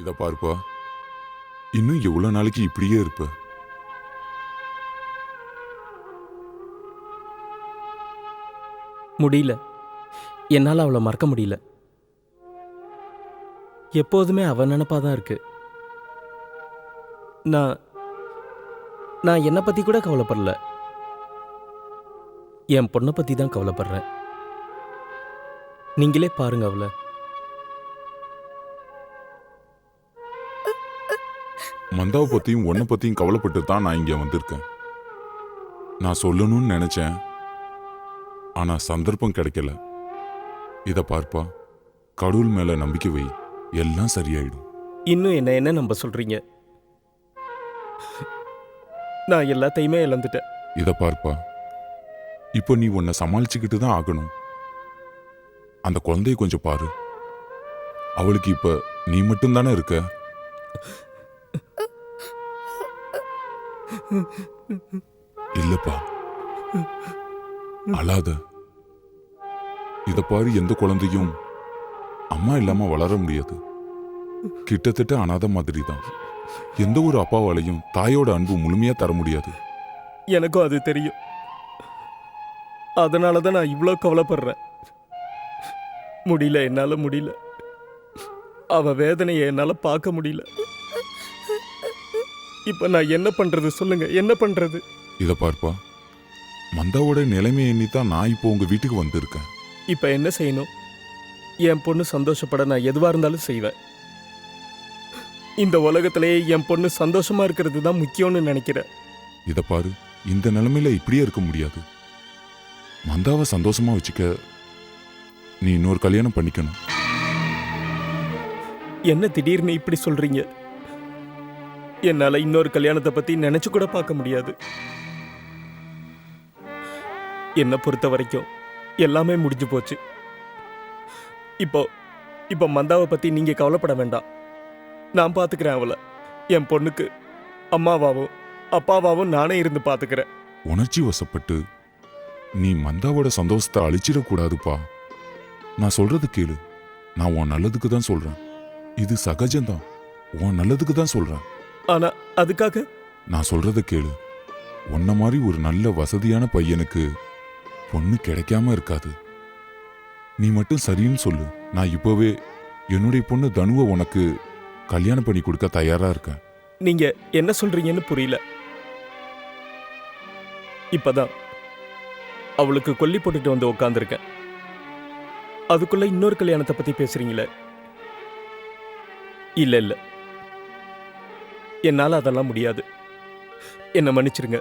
இத பாருப்பா, இன்னும் எவ்வளவு நாளைக்கு இப்படியே இருப்ப? முடியல. என்னால அவளை மறக்க முடியல. எப்போதுமே அவ நினைப்பா தான் இருக்கு. நான் நான் என்னை பத்தி கூட கவலைப்படல. என் பொண்ணை பத்தி தான் கவலைப்படுறேன். நீங்களே பாருங்க அவளை. மந்தாவை பத்தியும் உன்னை பத்தியும் கவலைப்பட்டு தான் நான் இங்க வந்திருக்கேன். நான் சொல்லணும்னு நினைச்சேன், ஆனா சந்தர்ப்பம் கிடைக்கல. இத பார்ப்பா, கடவுள் மேல நம்பிக்கை வை, எல்லாம் சரியாயிடும். இன்னும் என்ன நம்ப சொல்றீங்க? நான் எல்லாத்தையுமே இழந்துட்டேன். இத பார்ப்பா, இப்போ நீ உன்னை சமாளிச்சுக்கிட்டு தான் ஆகணும். அந்த குழந்தைய கொஞ்சம் பாரு. அவளுக்கு இப்ப நீ மட்டும் தானே இருக்க. இல்லப்பா, அழாத. இத பாரு, எந்த குழந்தையும் அம்மா இல்லாம வளர முடியாது. கிட்டத்தட்ட அனாதை மாதிரி தான். எந்த ஒரு அப்பாவாலையும் தாயோட அன்பு முழுமையா தர முடியாது. எனக்கும் அது தெரியும். அதனால தான் நான் இவ்வளோ கவலைப்படுறேன். முடியல, என்னால முடியல. அவ வேதனையை என்னால பார்க்க முடியல. இப்ப நான் என்ன பண்றது சொல்லுங்க, என்ன பண்றது? இத பார்ப்பா, மந்தாவோட நிலைமை எண்ணித்தான் நான் இப்போ உங்க வீட்டுக்கு வந்திருக்கேன். இப்ப என்ன செய்யணும்? என் பொண்ணு சந்தோஷப்பட நான் எதுவா இருந்தாலும் செய்வேன். இந்த உலகத்திலேயே என் பொண்ணு சந்தோஷமா இருக்கிறது தான் முக்கியம்னு நினைக்கிறேன். இத பாரு, இந்த நிலைமையில இப்படியே இருக்க முடியாது. மந்தாவை சந்தோஷமா வச்சுக்க நீ இன்னொரு கல்யாணம் பண்ணிக்கணும். என்ன திடீர்னு இப்படி சொல்றீங்க? என்னால இன்னொரு கல்யாணத்தை பத்தி நினைச்சு கூட பார்க்க முடியாது. என்னை பொறுத்த வரைக்கும் எல்லாமே முடிஞ்சு போச்சு. இப்போ மந்தாவை பத்தி நீங்க கவலைப்பட வேண்டாம். நான் பாத்துக்கிறேன் அவளை. என் பொண்ணுக்கு அம்மாவாவும் அப்பாவாவும் நானே இருந்து பாத்துக்கிறேன். உணர்ச்சி வசப்பட்டு நீ மந்தாவோட சந்தோஷத்தை அழிச்சிடக்கூடாதுப்பா. நான் சொல்றது கேளு. நான் உன் நல்லதுக்கு தான் சொல்றேன். இது சகஜம்தான். உன் நல்லதுக்கு தான் சொல்றேன். ஆனா அதுக்காக நான் சொல்றத கேளு. உன்ன மாதிரி ஒரு நல்ல வசதியான பையனுக்கு பொண்ணு கிடைக்காம இருக்காது. நீ மட்டும் சரின்னு சொல்லு. நான் இப்பவே என்னுடைய பொண்ணு தனுவை உனக்கு கல்யாணம் பண்ணி கொடுக்க தயாரா இருக்கேன். நீங்க என்ன சொல்றீங்கன்னு புரியல. இப்பதான் அவளுக்கு கொல்லி போட்டுட்டு வந்து உட்காந்துருக்கேன். அதுக்குள்ள இன்னொரு கல்யாணத்தை பத்தி பேசுறீங்களே? இல்ல இல்ல, என்னால அதெல்லாம் முடியாது. என்ன மன்னிச்சிருங்க.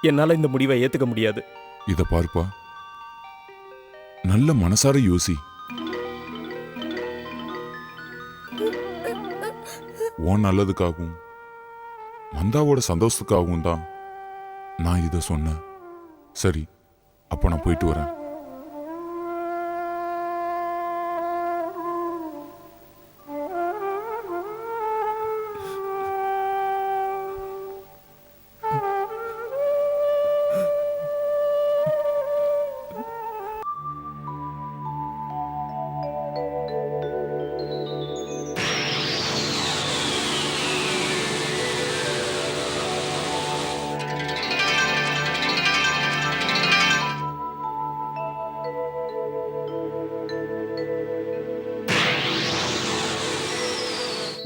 என்னால இந்த முடிவை ஏத்துக்க முடியாது. இத பார்ப்பா, நல்ல மனசார யோசி. உன் நல்லதுக்காகவும் மந்தாவோட சந்தோஷத்துக்காகவும் தான் நான் இத சொன்னேன். சரி, அப்ப நான் போயிட்டு வரேன்.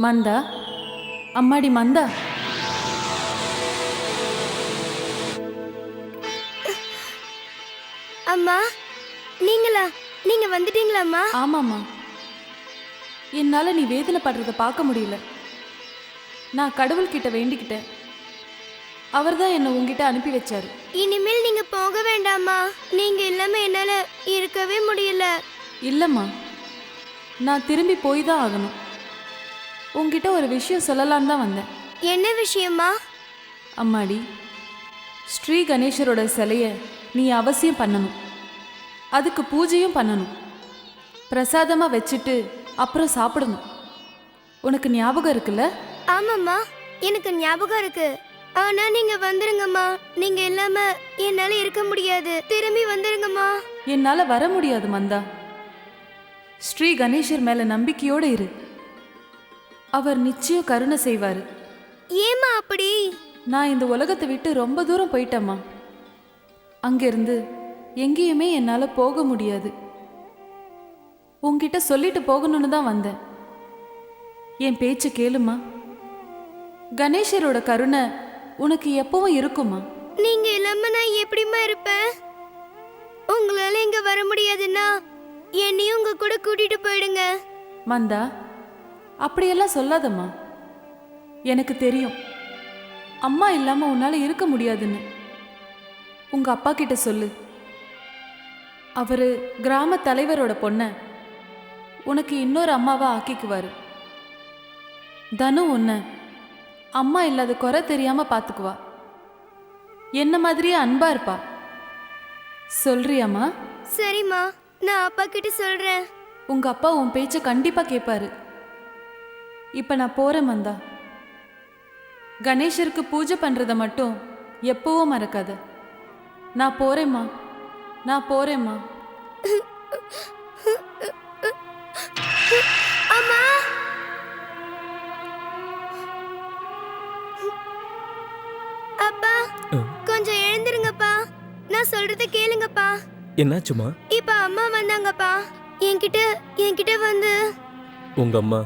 மந்தா, அம்மாடி மந்தா. அம்மா, நீங்களா? நீங்க வந்துட்டீங்களா அம்மா? ஆமாம்மா. என்னால் நீ வேதனைப்படுறத பார்க்க முடியல. நான் கடவுள்கிட்ட வேண்டிக்கிட்டேன். அவர் தான் என்னை உங்ககிட்ட அனுப்பி வச்சாரு. இனிமேல் நீங்க போக வேண்டாமா? நீங்க இல்லாம என்னால இருக்கவே முடியல. இல்லைம்மா, நான் திரும்பி போய் தான் ஆகணும். உங்ககிட்ட ஒரு விஷயம் சொல்லலான்னு தான் வந்தேன். என்ன விஷயமா? அம்மாடி, ஸ்ரீ கணேசரோட சிலையை நீ அவசியம் பண்ணணும். அதுக்கு பூஜையும் பண்ணணும். பிரசாதமாக வச்சுட்டு அப்புறம் சாப்பிடணும். உனக்கு ஞாபகம் இருக்குல்ல? ஆமாம்மா, எனக்கு ஞாபகம் இருக்கு. ஆனா நீங்க வந்துருங்கம்மா. நீங்க இல்லாம என்னால இருக்க முடியாது. திரும்பி வந்துருங்கம்மா. என்னால் வர முடியாது மந்தா. ஸ்ரீ கணேசர் மேலே நம்பிக்கையோடு இரு. அவர் நிச்சயம் கருணை செய்வாரு. ஏம்மா அப்படி? நான் இந்த உலகத்தை விட்டு ரொம்ப தூரம் போயிட்டேம்மா. அங்கிருந்து எங்கேயுமே என்னால் போக முடியாது. உன்கிட்ட சொல்லிட்டு போகணும்னு தான் வந்தேன். என் பேச்சு கேளுமா. கணேசரோட கருணை உனக்கு எப்பவும் இருக்குமா. நீங்க இல்லாம நான் எப்படிம்மா இருப்பேன்? உங்களால இங்க வர முடியாதுன்னா என்னையும் உங்க கூட கூட்டிட்டு போயிடுங்க. மந்தா, அப்படியெல்லாம் சொல்லாதம்மா. எனக்கு தெரியும் அம்மா இல்லாம உன்னால இருக்க முடியாதுன்னு. உங்க அப்பா கிட்ட சொல்லு. அவரு கிராம தலைவரோட பொண்ண உனக்கு இன்னொரு அம்மாவா ஆக்கிக்குவாரு. தனு உன்னை அம்மா இல்லாத குறை தெரியாம பாத்துக்குவா. என்ன மாதிரியே அன்பா இருப்பா. சொல்றியாம்மா? சரிம்மா, நான் அப்பா கிட்ட சொல்றேன். உங்க அப்பா உன் பேச்ச கண்டிப்பா கேட்பாரு. இப்ப நான் போறேன் மந்தா. கணேசருக்கு பூஜை பண்றத மட்டும் எப்பவும் மறக்காத. நான் போறேம்மா, நான் போறேம்மா. அம்மா, அப்பா கொஞ்சம் எழுந்திருங்கப்பா. நான் சொல்றத கேளுங்கப்பா. என்னாச்சுமா? இப்ப அம்மா வந்தாங்கப்பா. என்கிட்ட வந்து உங்க அம்மா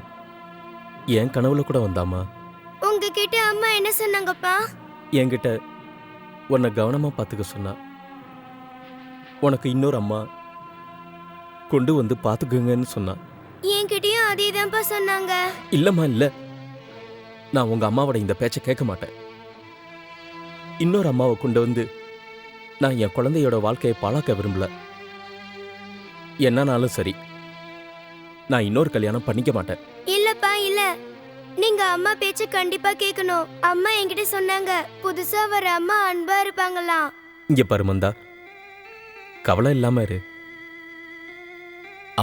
என் கனவுல கூட வந்தாமா? உங்ககிட்ட அம்மா என்ன சொன்னாங்கப்பா? என்கிட்ட உன்னை கவனமா பார்த்துக்க சொன்னா. உனக்கு இன்னொரு அம்மா கொண்டு வந்து பார்த்துக்குங்கன்னு சொன்னா. என்கிட்டயும் அதே தான்ப்பா சொன்னாங்க. இல்லம்மா, இல்ல, நான் உங்க அம்மாவோட இந்த பேச்சை கேட்க மாட்டேன். இன்னொரு அம்மாவை கொண்டு வந்து நான் என் குழந்தையோட வாழ்க்கையை பாழாக்க விரும்பல. என்னன்னாலும் சரி, நான் இன்னொரு கல்யாணம் பண்ணிக்க மாட்டேன். இல்லப்பா, இல்ல, நீங்க அம்மா பேச்ச கண்டிப்பா கேட்கணும். அம்மா என்கிட்ட சொன்னாங்க புதுசா வர அம்மா அன்பா இருப்பாங்களாம். இங்க பாரு மந்தா, கவலை இல்லாம இரு.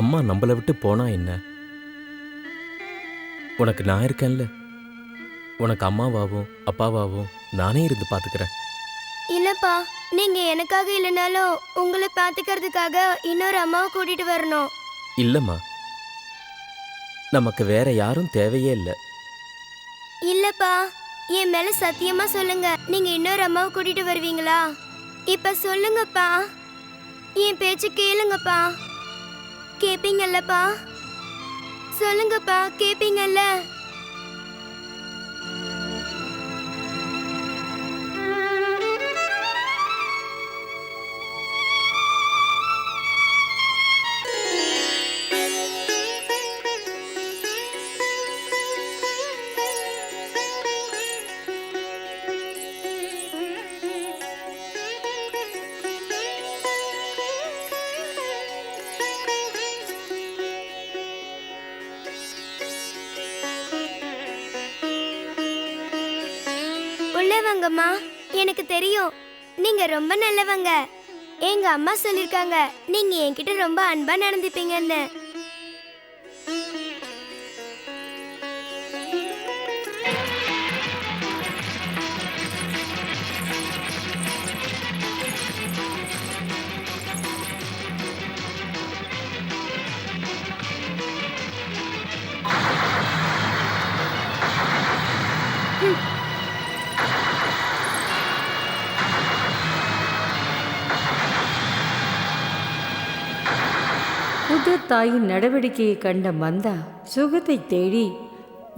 அம்மா நம்மளை விட்டு போனா என்ன? உனக்கு நான் இருக்கேன்ல. உனக்கு அம்மாவாவும் அப்பாவாவும் நானே இருந்து பாத்துக்கிறேன். இல்லப்பா, நீங்க எனக்காக இல்லைனாலும் உங்களை பாத்துக்கிறதுக்காக இன்னொரு அம்மாவை கூட்டிட்டு வரணும். இல்லம்மா, நமக்கு வேற யாரும் தேவையே இல்லை. இல்லப்பா, என் மேல சத்தியமா சொல்லுங்க, நீங்க இன்னொரு அம்மாவை கூட்டிட்டு வருவீங்களா? இப்ப சொல்லுங்கப்பா, என் பேச்சு கேளுங்கப்பா. கேப்பீங்கல்லப்பா? சொல்லுங்கப்பா, கேப்பீங்கல்ல? உள்ளவங்கம்மா, எனக்கு தெரியும் நீங்க ரொம்ப நல்லவங்க. எங்க அம்மா சொல்லிருக்காங்க நீங்க என்கிட்ட ரொம்ப அன்பா நடந்துப்பீங்கன்னு. புது தாயின் நடவடிக்கையை கண்ட மந்தா சுகத்தை தேடி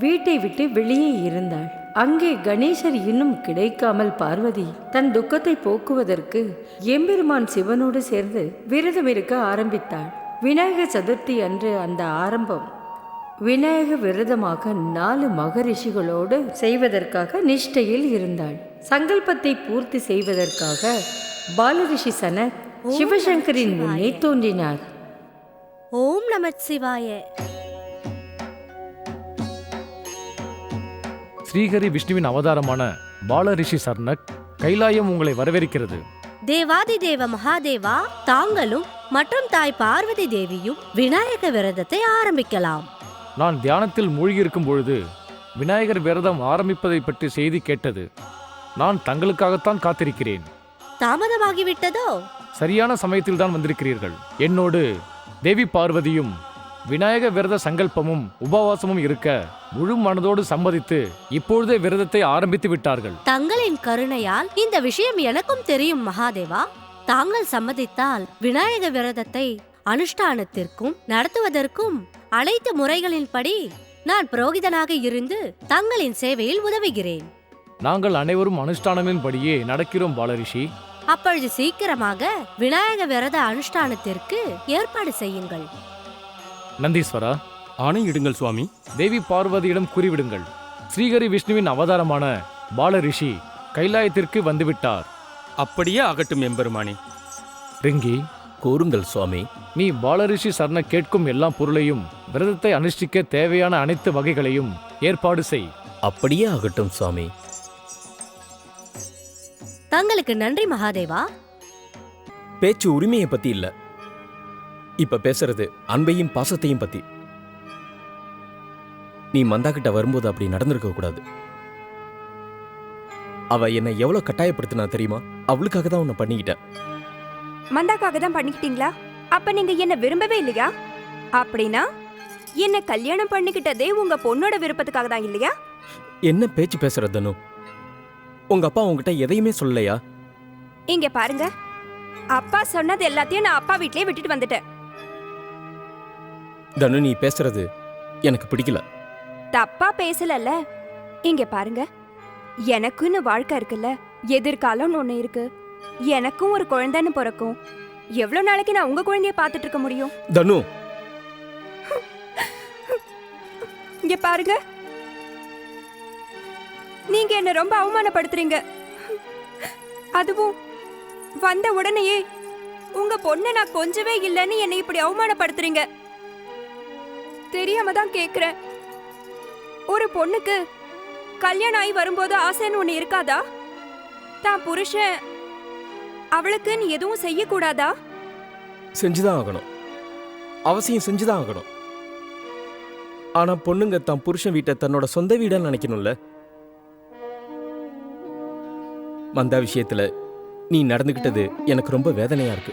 வீட்டை விட்டு வெளியே இருந்தாள். அங்கே கணேசர் இன்னும் கிடைக்காமல் பார்வதி தன் துக்கத்தை போக்குவதற்கு எம்பெருமான் சிவனோடு சேர்ந்து விரதம் இருக்க ஆரம்பித்தாள். விநாயகர் சதுர்த்தி அன்று அந்த ஆரம்பம் விநாயக விரதமாக 4 மகரிஷிகளோடு செய்வதற்காக நிஷ்டையில் இருந்தாள். சங்கல்பத்தை பூர்த்தி செய்வதற்காக பாலரிஷி சனத் சிவசங்கரின் முன்னே தோன்றினார். ஓம் நமச்சிவாய. ஸ்ரீஹரி விஷ்ணுவின் அவதாரமான பாலரிஷி சர்னக் கைலாயம் உங்களை வரவேற்கிறது. தேவாதி தேவ மகாதேவா, தாங்களும் மற்றும் தாய் பார்வதி தேவியும் விநாயக விரதத்தை ஆரம்பிக்கலாம். நான் தியானத்தில் மூழ்கியிருக்கும் பொழுது விநாயகர் விரதம் ஆரம்பிப்பதை பற்றி செய்தி கேட்டது. நான் தங்களுக்காகத்தான் காத்திருக்கிறேன். தாமதமாகிவிட்டதோ? சரியான சமயத்தில் தான் வந்திருக்கிறீர்கள். என்னோடு தேவி பார்வதியும் விநாயக விரத சங்கல்பமும் உபவாசமும் இருக்க முழு மனதோடு சம்மதித்து இப்பொழுதே விரதத்தை ஆரம்பித்து விட்டார்கள். தங்களின் கருணையால் இந்த விஷயம் எனக்கும் தெரியும் மகாதேவா. தாங்கள் சம்மதித்தால் விநாயக விரதத்தை அனுஷ்டானத்திற்கும் நடத்துவதற்கும் அனைத்து முறைகளின்படி நான் புரோகிதனாக இருந்து தங்களின் சேவையில் உதவுகிறேன். நாங்கள் அனைவரும் அனுஷ்டானமின்படியே நடக்கிறோம் பாலரிஷி. அப்பொழுது சீக்கிரமாக விநாயக விரத அனுஷ்டானத்திற்கு ஏற்பாடு செய்யுங்கள். நந்தீஸ்வரா, ஆணையிடுங்கள் சுவாமி. தேவி பார்வதியிடம் கூறிவிடுங்கள், ஸ்ரீஹரி விஷ்ணுவின் அவதாரமான பாலரிஷி கைலாயத்திற்கு வந்துவிட்டார். அப்படியே ஆகட்டும் எம்பெருமானே. ரிங்கி, கூறுங்கள் சுவாமி. நீ பாலரிஷி சரண கேட்கும் எல்லா பொருளையும் விரதத்தை அனுஷ்டிக்க தேவையான அனைத்து வகைகளையும் ஏற்பாடு செய். அப்படியே ஆகட்டும் சுவாமி. தங்களுக்கு நன்றி மகாதேவா. பேச்சு உரிமையை பத்தி இல்ல, இப்ப பேசுறது அன்பையும் பாசத்தையும் பத்தி. நீ மந்தா கிட்ட வரும்போது அப்படி நடந்திருக்க கூடாது. அவ என்னை எவ்வளவு கட்டாயப்படுத்தினா தெரியுமா? அவளுக்காக தான் உன்னை பண்ணிக்கிட்டேன். மந்தாக்காக தான் பண்ணிக்கிட்டீங்களா? அப்ப நீங்க என்ன விரும்பவே இல்லையா? அப்படின்னா என்ன கல்யாணம் பண்ணிக்கிட்டதே உங்க பொண்ணோட விருப்பத்துக்காக தான் இல்லையா? என்ன பேச்சு பேசுற தனு? உங்க அப்பா உங்ககிட்ட எதையுமே சொல்லலையா? இங்க பாருங்க, அப்பா சொன்னது எல்லாத்தையும் நான் அப்பா வீட்லயே விட்டுட்டு வந்துட்டேன். தனு, நீ பேசுறது எனக்கு பிடிக்கல. தப்பா பேசலல்ல. இங்க பாருங்க, எனக்குன்னு வாழ்க்கை இருக்குல்ல, எதிர்காலம்னு ஒண்ணு இருக்கு. எனக்கும் ஒரு குழந்தைன்னு பிறக்கும். எவ்வளவு நாளைக்கு நான் உங்க குழந்தைய பார்த்துட்டு இருக்க முடியும்? தனு, இங்க பாருங்க, நீங்க என்ன ரொம்ப அவமானப்படுத்துறீங்க. அதுவும் வந்த உடனேயே உங்க பொண்ணை நான் கொஞ்சவே இல்லைன்னு என்னை இப்படி அவமானப்படுத்துறீங்க. தெரியாம தான் கேக்குறேன். ஒரு பொண்ணுக்கு கல்யாணம் ஆகி வரும்போது ஆசைன்னு ஒண்ணு இருக்காதா? தான் புருஷன் அவளுக்கு நீ எதுவும் செய்யக்கூடாதா? செஞ்சுதான் ஆகணும். அவசியம் செஞ்சுதான் ஆகணும். ஆனா பொண்ணுங்க தான் புருஷன் வீட்டை தன்னோட சொந்த வீடா நினைக்கணும்ல. மந்தா விஷயத்துல நீ நடந்துகிட்டது எனக்கு ரொம்ப வேதனையா இருக்கு.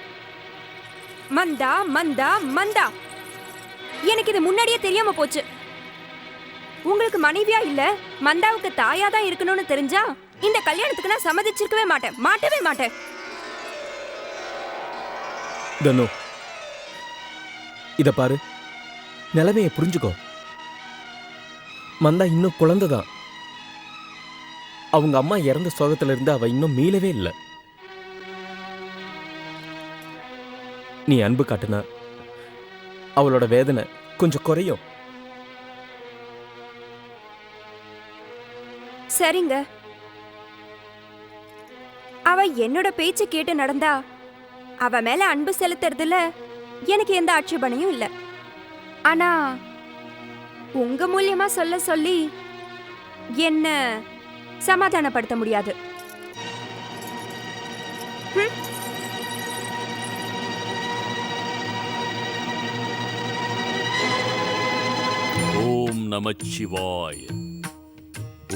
மந்தா மந்தா மந்தா, எனக்கு இது முன்னாடியே தெரியாம போச்சு. உங்களுக்கு மனைவியா இல்ல, மந்தாவுக்கு தாயா தான் இருக்கணும்னு தெரிஞ்சா இந்த கல்யாணத்துக்கு நான் சம்மதிச்சிருக்கவே மாட்டேன். மாட்டவே மாட்டேன். தனு, இத பாரு, நிலைமையை புரிஞ்சுக்கோ. மந்தா இன்னும் குழந்தைதான். அவங்க அம்மா இறந்த சோகத்துல இருந்து அவ இன்னும் மீளவே இல்லை. நீ அன்பு காட்டுனா அவளோட வேதனை கொஞ்சம் குறையும். சரிங்க, அவ என்னோட பேச்சு கேட்டு நடந்தா அவ மேல அன்பு செலுத்துறதுல எனக்கு எந்த ஆட்சேபனையும் இல்ல. ஆனா உங்க மூலியமா சொல்ல சொல்லி என்ன சமாதானப்படுத்த முடியாது. ஓம் நமச்சிவாய,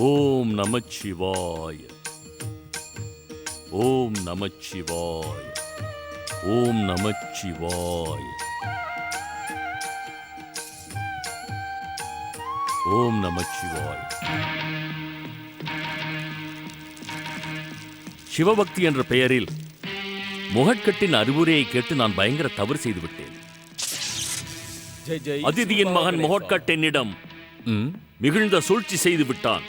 ஓம் நமச்சிவாய, ஓம் நமச்சிவாய, ஓம் நமச்சிவாய, ஓம் நமச்சிவாய. சிவபக்தி என்ற பெயரில் முகட்கட்டின் அறிவுரையை கேட்டு நான் பயங்கர தவறு செய்துவிட்டேன். அதிதியின் மகன் முகட்கட் என்னிடம் மிகுந்த சூழ்ச்சி செய்து விட்டான்.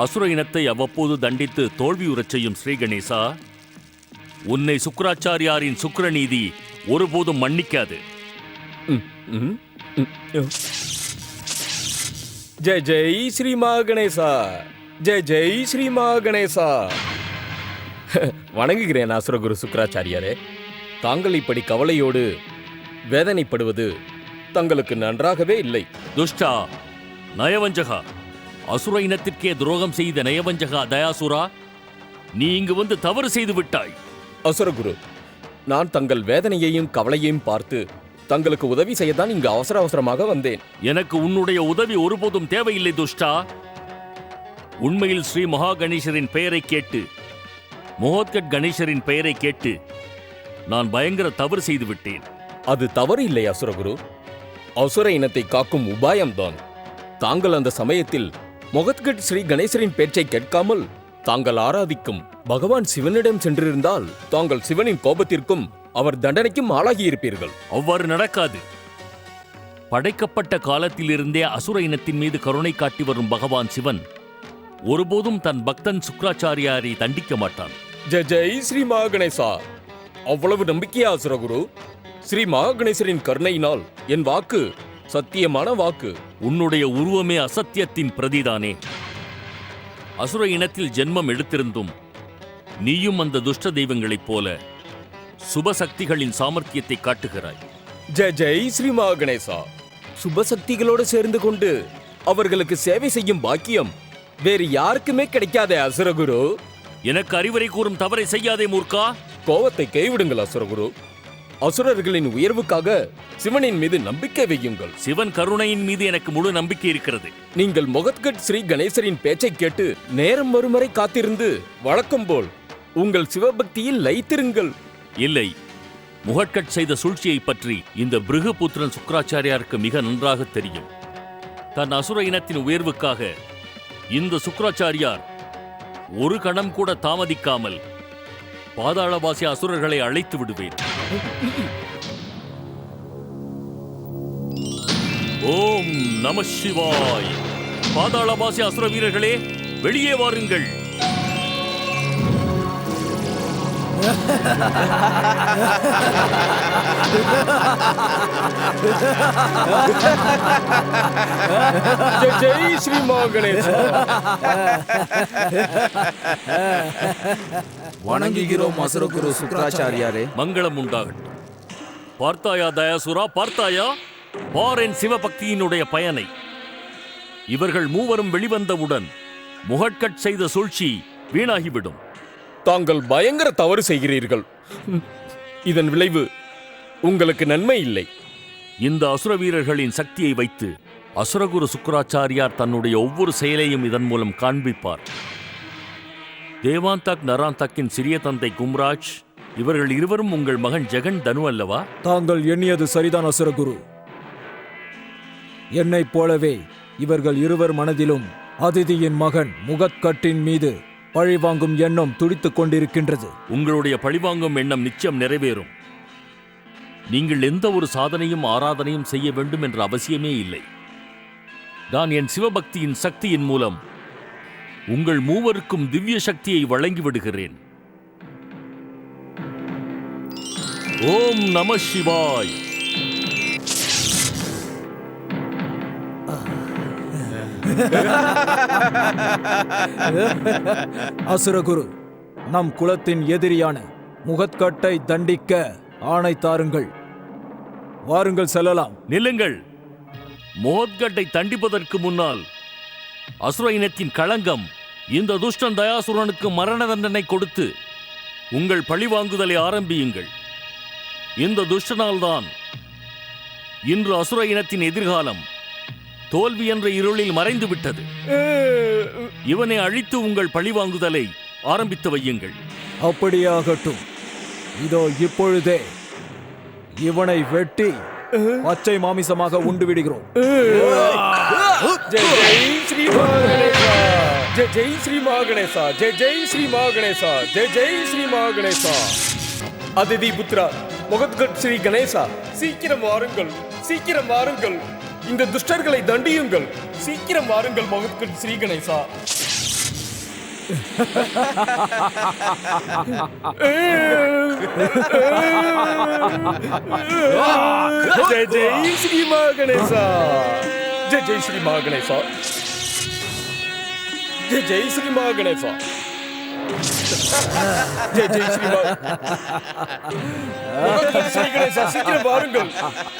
அசுர இனத்தை அவ்வப்போது தண்டித்து தோல்வியுறச் செய்யும் ஸ்ரீ கணேசா, உன்னை சுக்கிராச்சாரியாரின் சுக்கிரநீதி ஒருபோதும் மன்னிக்காது. ஜெய் ஜெய் ஸ்ரீ மகணேசா, ஜெய் ஜெய் ஸ்ரீ மகணேசா. வணங்குகிறேன் அசுரகுரு சுக்கிராச்சாரியாரே. தாங்கள் இப்படி கவலையோடு வேதனைப்படுவது தங்களுக்கு நன்றாகவே இல்லை. துஷ்டா, நயவஞ்சகா, அசுர இனத்திற்கே துரோகம் செய்த நயவஞ்சகா தயாசுரா, நீ இங்கு வந்து தவறு செய்து விட்டாய். அசுரகுரு, நான் தங்கள் வேதனையையும் கவலையையும் பார்த்து தங்களுக்கு உதவி செய்யத்தான் இங்கு அவசரமாக வந்தேன். எனக்கு உன்னுடைய உதவி ஒருபோதும் தேவையில்லை துஷ்டா. உண்மையில் ஸ்ரீ மகா கணேசரின் பெயரை கேட்டு, மோகத்கட் கணேசரின் பெயரை கேட்டு நான் பயங்கர தவறு செய்து விட்டேன். அது தவறு இல்லை அசுரகுரு. அசுர இனத்தை காக்கும் உபாயம்தான். தாங்கள் அந்த சமயத்தில் மொகத்கட் ஸ்ரீ கணேசரின் பேச்சை கேட்காமல் தாங்கள் ஆராதிக்கும் பகவான் சிவனிடம் சென்றிருந்தால் தாங்கள் சிவனின் கோபத்திற்கும் அவர் தண்டனைக்கும் ஆளாகியிருப்பீர்கள். அவ்வாறு நடக்காது. படைக்கப்பட்ட காலத்திலிருந்தே அசுர இனத்தின் மீது கருணை காட்டி வரும் பகவான் சிவன் ஒருபோதும் தன் பக்தன் சுக்ராச்சாரியாரை தண்டிக்க மாட்டான். ஜெய் ஜெய் ஸ்ரீ மகாகணேசா. அவ்வளவு நம்பிக்கையா அசுரகுரு? ஸ்ரீ மகாகணேசரின் கருணையினால் என் வாக்கு சத்தியமான வாக்கு. உன்னுடைய உருவமே அசத்தியத்தின் பிரதிதானே. அசுர இனத்தில் ஜென்மம் எடுத்திருந்தும் நீயும் அந்த துஷ்ட தெய்வங்களைப் போல சுபசக்திகளின் சாமர்த்தியத்தை காட்டுகிறாய். ஜெய் ஜெய் ஸ்ரீ மகாகணேசா. சுபசக்திகளோடு சேர்ந்து கொண்டு அவர்களுக்கு சேவை செய்யும் பாக்கியம் வேறு யாருக்குமே கிடைக்காதே அசுரகுரு. எனக்கு அறிவுரை கூறும் தவறை செய்யாதே மூர்க்கா. கோவத்தை கைவிடுங்கள் அசுரகுரு. அசுரர்களின் உயர்வுக்காக சிவனின் மீது நம்பிக்கை வையுங்கள். சிவன் கருணையின் மீது எனக்கு முழு நம்பிக்கை இருக்கிறது. நீங்கள் மொகத்கட் ஸ்ரீ கணேசரின் பேச்சை கேட்டு நேரம் வரும் வரை காத்திருந்து வழக்கம் போல் உங்கள் சிவபக்தியில் லயித்திருங்கள். இல்லை, முகட்கட் செய்த சூழ்ச்சியை பற்றி இந்த பிருகுபுத்திரன் சுக்ராச்சாரியாருக்கு மிக நன்றாக தெரியும். தன் அசுர இனத்தின் உயர்வுக்காக இந்த சுக்ராச்சாரியார் ஒரு கணம் கூட தாமதிக்காமல் பாதாளவாசி அசுரர்களை அழைத்து விடுவேன். ஓம் நம சிவாய். பாதாளவாசி அசுர வீரர்களே, வெளியே வாருங்கள். ஜெய் ஸ்ரீ மகாகணேசா. வணங்குகிறோம் அசுரகுரு சுக்ராச்சாரியாரே. மங்களம் உண்டாகட்டும். பார்த்தாயா தயாசுரா, பார்த்தாயா? பாரென் சிவபக்தியினுடைய பயனை. இவர்கள் மூவரும் வெளிவந்தவுடன் முகட்கட் செய்த சூழ்ச்சி வீணாகிவிடும். தாங்கள் பயங்கர தவறு செய்கிறீர்கள். இதன் விளைவு உங்களுக்கு நன்மை இல்லை. இந்த அசுர வீரர்களின் சக்தியை வைத்து அசுரகுரு சுக்ராச்சாரியார் தன்னுடைய ஒவ்வொரு செயலையும் இதன் மூலம் காண்பிப்பார். தேவாந்தக் நராந்தக்கின் சிறிய தந்தை கும்ராஜ், இவர்கள் இருவரும் உங்கள் மகன் ஜெகன் தனு அல்லவா? தாங்கள் எண்ணியது சரிதான் அசுரகுரு. என்னைப் போலவே இவர்கள் இருவர் மனதிலும் அதிதியின் மகன் முகத்கட்டின் மீது பழிவாங்கும் எண்ணம் துடித்துக் கொண்டிருக்கின்றது. உங்களுடைய பழிவாங்கும் எண்ணம் நிச்சயம் நிறைவேறும். நீங்கள் எந்த ஒரு சாதனையும் ஆராதனையும் செய்ய வேண்டும் என்ற அவசியமே இல்லை. நான் என் சிவபக்தியின் சக்தியின் மூலம் உங்கள் மூவருக்கும் திவ்ய சக்தியை வழங்கிவிடுகிறேன். ஓம் நம சிவாய். அசுரகுரு, நம் குலத்தின் எதிரியான முகத்கட்டை தண்டிக்க ஆணை தாருங்கள். வாருங்கள், செல்லலாம். நில்லுங்கள். முகத்கட்டை தண்டிப்பதற்கு முன்னால் அசுர இனத்தின் களங்கம் இந்த துஷ்டன் தயாசுரனுக்கு மரண தண்டனை கொடுத்து உங்கள் பழிவாங்குதலை ஆரம்பியுங்கள். இந்த துஷ்டனால்தான் இன்று அசுர இனத்தின் எதிர்காலம் தோல்வி என்ற இருளில் மறைந்து விட்டது. இவனை அழித்து உங்கள் பழிவாங்குதலை ஆரம்பித்து வையுங்கள். அப்படியாகட்டும். இதோ இப்பொழுதே இவனை வெட்டி பச்சை மாமிசமாக உண்டு விடுகிறோம். ஜெய் ஜெய் ஸ்ரீ மகாகணேசா. ஜெய் ஜெய் ஸ்ரீ மகாகணேசா. ஜெய் ஜெய் ஸ்ரீ மகாகணேசா. ஜெய் ஜெய் ஸ்ரீ மகாகணேசா. அதிதி புத்ரா முகத்கட் ஸ்ரீ கணேசா, சீக்கிரம் வாருங்கள், சீக்கிரம் வாருங்கள். இந்த துஷ்டர்களை தண்டியுங்கள். சீக்கிரம் வாருங்கள் முகத்கட் ஸ்ரீ கணேசா. ஜெய் ஜெய் ஸ்ரீ மகாகணேசா. ஜெய் ஜெய் ஸ்ரீ மகாகணேசா. ஜெய் ஜெய் ஸ்ரீ மகாகணேசா. ஜெய் ஜெய் ஸ்ரீ முகத்கட் ஸ்ரீ கணேசா, சீக்கிரம் வாருங்கள்,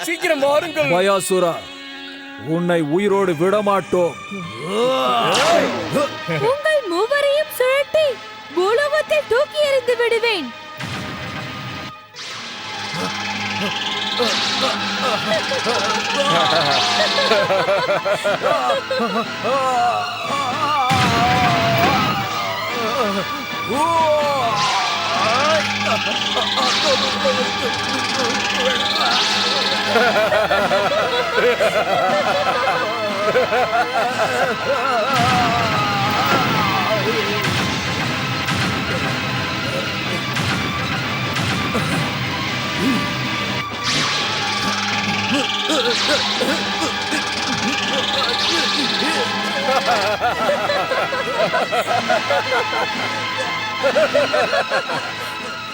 சீக்கிரம் வாருங்கள். பயாசுரா, உன்னை உயிரோடு விடமாட்டோம். உங்கள் மூவரையும் சுழட்டி பூலோகத்தை தூக்கி எறிந்து விடுவேன்.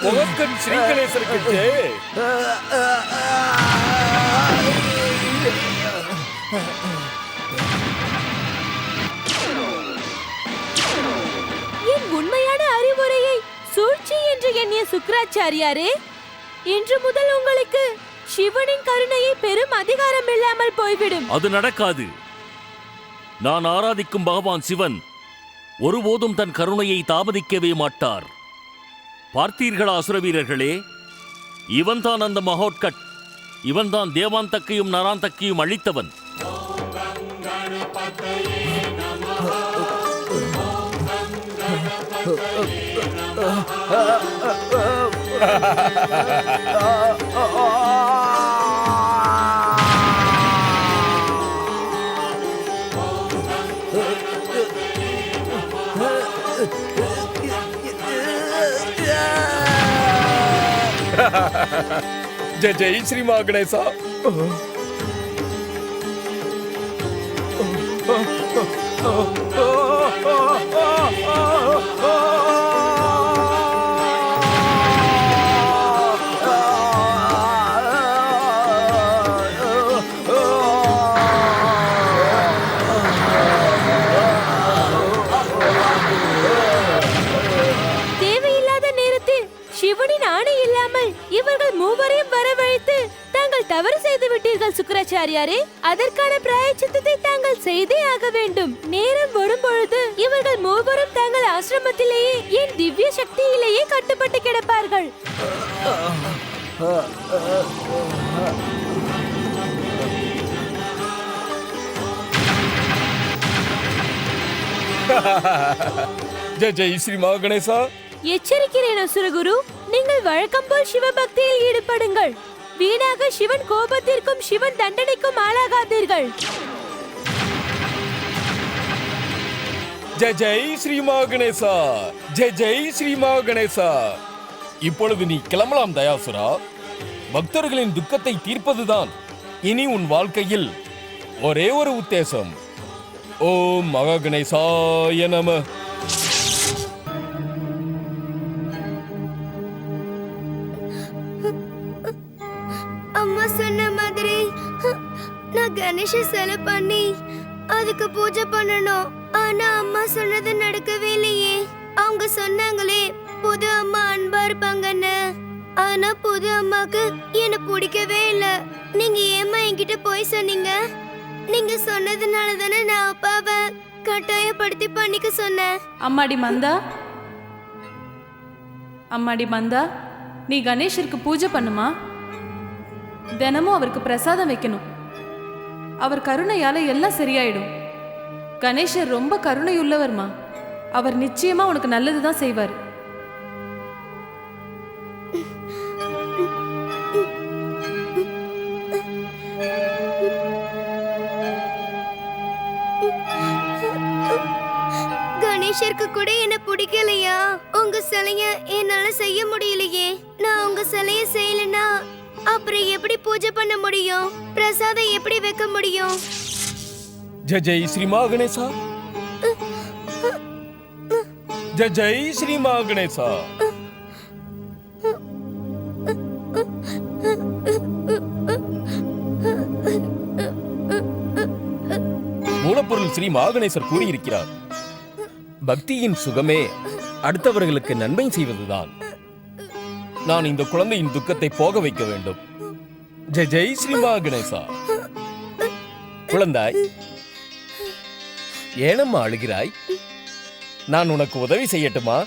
முகத்கட் ஸ்ரீ கணேசருக்கு ஜெய். என் உண்மையான அறிவுரையை சூழ்ச்சி என்று எண்ணிய சுக்கிராச்சாரியாரே, இன்று முதல் உங்களுக்கு சிவனின் கருணையை பெரும் அதிகாரம் இல்லாமல் போய்விடும். அது நடக்காது. நான் ஆராதிக்கும் பகவான் சிவன் ஒருபோதும் தன் கருணையை தாமதிக்கவே மாட்டார். பார்த்தீர்களா அசுர வீரர்களே, இவன்தான் அந்த மகோட்கட். இவன்தான் தேவாந்தக்கையும் நராந்தக்கையும் அழித்தவன். ஜெய் ஜெய் ஸ்ரீ மகாகணேசா. தேவையில்லாத நேரத்தில் சிவனின் ஆணை இல்லாமல் இவர்கள் மூவரையும் வரவழைத்து தாங்கள் தவறு செய்து விட்டீர்கள் சுக்கிராச்சாரியாரே. அதற்கான பிராயச்சித்தத்தை தாங்கள் செய்தே ஆக வேண்டும். நேரம் வரும் பொழுது இவர்கள் மூவரும் தாங்கள் ஆசிரமத்திலேயே என் திவ்ய சக்தியிலேயே கட்டுப்பட்டு கிடப்பார்கள். ஜெய் ஜெய் ஸ்ரீ மகாகணேசா. எச்சரிக்கிறேன் அசுரகுரு, நீங்கள் வழக்கம் போல் சிவபக்தியில் ஈடுபடுங்கள். வீணாக சிவன் கோபத்திற்கும் சிவன் தண்டனைக்கும் ஆளாகாதீர்கள். ஜெய் ஜெய் ஸ்ரீ மகாகணேசா. ஜெய் ஜெய் ஸ்ரீ மகாகணேசா. இப்பொழுது நீ கிளம்பலாம் தயாசுரா. பக்தர்களின் துக்கத்தை தீர்ப்பதுதான் இனி உன் வாழ்க்கையில் ஒரே ஒரு உத்தேசம். ஓம் மகாகணேசாய நம. அம்மா சொன்ன மாதிரி நான் கணேஷ சிலை பண்ணி அதுக்கு பூஜை பண்ணணும். ஆனா அம்மா சொன்னது நடக்கவே இல்லையே. அவங்க சொன்னாங்களே புது அம்மா அன்பா இருப்பாங்கன்னு. ஆனா புது அம்மாக்கு என்ன பிடிக்கவே இல்ல. நீங்க ஏம்மா என்கிட்ட போய் சொன்னீங்க? நீங்க சொன்னதுனால தானே நான் அப்பாவை கட்டாயப்படுத்தி பண்ணிக்க சொன்னேன். அம்மாடி மந்தா, அம்மாடி மந்தா, நீ கணேஷருக்கு பூஜை பண்ணுமா. தினமும் அவருக்கு பிரசாதம் வைக்கணும். அவர் கருணையால எல்லாம் சரியாயிடும். கணேஷர் ரொம்ப கருணையுள்ளவர்மா. அவர் நிச்சயமா உனக்கு நல்லதுதான் செய்வார். கணேஷருக்கு கூட என்ன பிடிக்கலையா? உங்க சிலைய என்னால செய்ய முடியலையே. நான் உங்க சிலைய செய்யலனா அப்புறம் எப்படி பூஜை பண்ண முடியும்? பிரசாதம் எப்படி வைக்க முடியும்? ஜெய் ஜெய் ஸ்ரீ மகாகணேசா. ஜெய் ஜெய் ஸ்ரீ மகாகணேசா. மூலப்பொருள் ஸ்ரீ மகாகணேசர் கூறியிருக்கிறார், பக்தியின் சுகமே அடுத்தவர்களுக்கு நன்மை செய்வதுதான். நான் இந்த குழந்தையின் துக்கத்தை போக வைக்க வேண்டும். ஜெய் ஜெய் ஸ்ரீ மகாகணேசா. குழந்தாய், ஏனம்மா அழுகிறாய்? நான் உனக்கு உதவி செய்யட்டுமா?